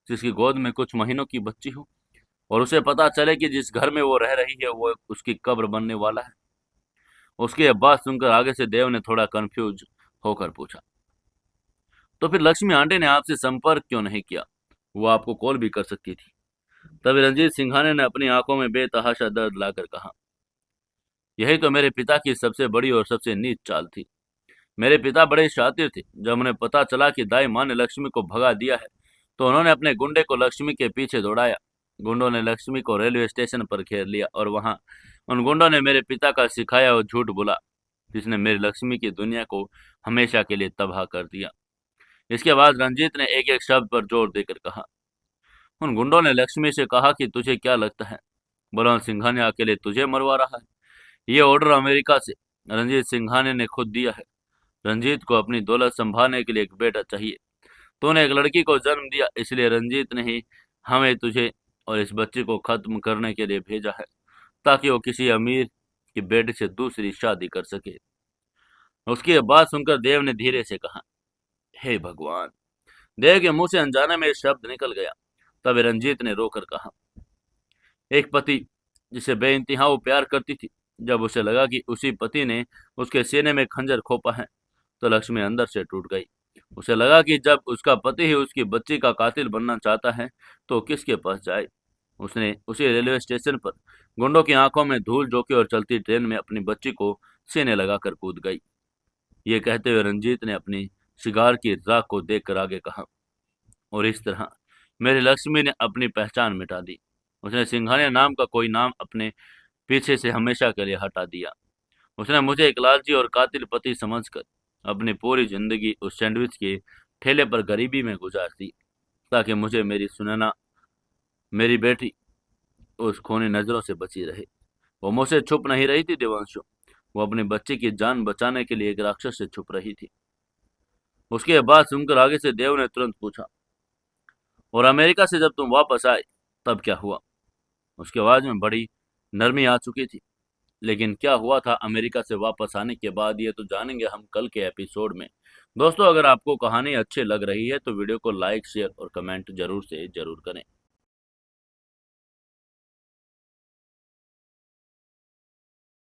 जिसकी गोद में कुछ महीनों की बच्ची हो, और उसे पता चले कि जिस घर में वो रह रही है वो उसकी कब्र बनने वाला है। उसकी यह बात सुनकर आगे से देव ने थोड़ा कंफ्यूज होकर पूछा, तो फिर लक्ष्मी आंटी ने आपसे संपर्क क्यों नहीं किया? वो आपको कॉल भी कर सकती थी। तभी रंजीत सिंघानिया ने अपनी आंखों में बेतहाशा दर्द लाकर कहा, यही तो मेरे पिता की सबसे बड़ी और सबसे नीच चाल थी। मेरे पिता बड़े शातिर थे। जब उन्हें पता चला कि दाई माँ ने लक्ष्मी को भगा दिया है, तो उन्होंने अपने गुंडे को लक्ष्मी के पीछे दौड़ाया। गुंडों ने लक्ष्मी को रेलवे स्टेशन पर घेर लिया और वहां उन गुंडों ने मेरे पिता का सिखाया और झूठ बोला, जिसने मेरी लक्ष्मी की दुनिया को हमेशा के लिए तबाह कर दिया। इसके बाद रंजीत ने एक एक शब्द पर जोर देकर कहा, उन गुंडों ने लक्ष्मी से कहा कि तुझे क्या लगता है, बलवंत सिंघानिया अकेले तुझे मरवा रहा है? ये ऑर्डर अमेरिका से रंजीत सिंघानिया ने खुद दिया है। रंजीत को अपनी दौलत संभालने के लिए एक बेटा चाहिए। तूने एक लड़की को जन्म दिया, इसलिए रंजीत ने ही हमें तुझे और इस बच्चे को खत्म करने के लिए भेजा है, ताकि वो किसी अमीर की बेटी से दूसरी शादी कर सके। उसकी यह बात सुनकर देव ने धीरे से कहा, हे भगवान। देव के मुंह से अनजाने में एक शब्द निकल गया। तब रंजीत ने रोकर कहा, एक पति जिसे बेइंतहा वो प्यार करती थी, जब उसे लगा कि उसी पति ने उसके सीने में खंजर खोपा है, तो लक्ष्मी अंदर से टूट गई। उसे लगा कि जब उसका पति ही उसकी बच्ची का कातिल बनना चाहता है, तो किसके पास जाए। उसने उसी रेलवे स्टेशन पर गुंडों की आंखों में धूल झोंकी और चलती ट्रेन में अपनी बच्ची को सीने लगाकर कूद गई। ये कहते हुए रंजीत ने अपनी शिगार की राख को देखकर आगे कहा, और इस तरह मेरी लक्ष्मी ने अपनी पहचान मिटा दी। उसने सिंघानिया नाम का कोई नाम अपने पीछे से हमेशा के लिए हटा दिया। उसने मुझे एक लालची और कातिल पति समझकर अपनी पूरी जिंदगी उस सैंडविच के ठेले पर गरीबी में गुजार दी, ताकि मुझे मेरी सुनैना, मेरी बेटी, उस खूनी नजरों से बची रहे। वो मुझसे छुप नहीं रही थी देवांशु, वो अपने बच्चे की जान बचाने के लिए एक राक्षस से छुप रही थी। उसकी यह बात सुनकर आगे से देव ने तुरंत पूछा, और अमेरिका से जब तुम वापस आए तब क्या हुआ? उसकी आवाज में बड़ी नरमी आ चुकी थी। लेकिन क्या हुआ था अमेरिका से वापस आने के बाद, ये तो जानेंगे हम कल के एपिसोड में। दोस्तों, अगर आपको कहानी अच्छी लग रही है तो वीडियो को लाइक, शेयर और कमेंट जरूर से जरूर करें।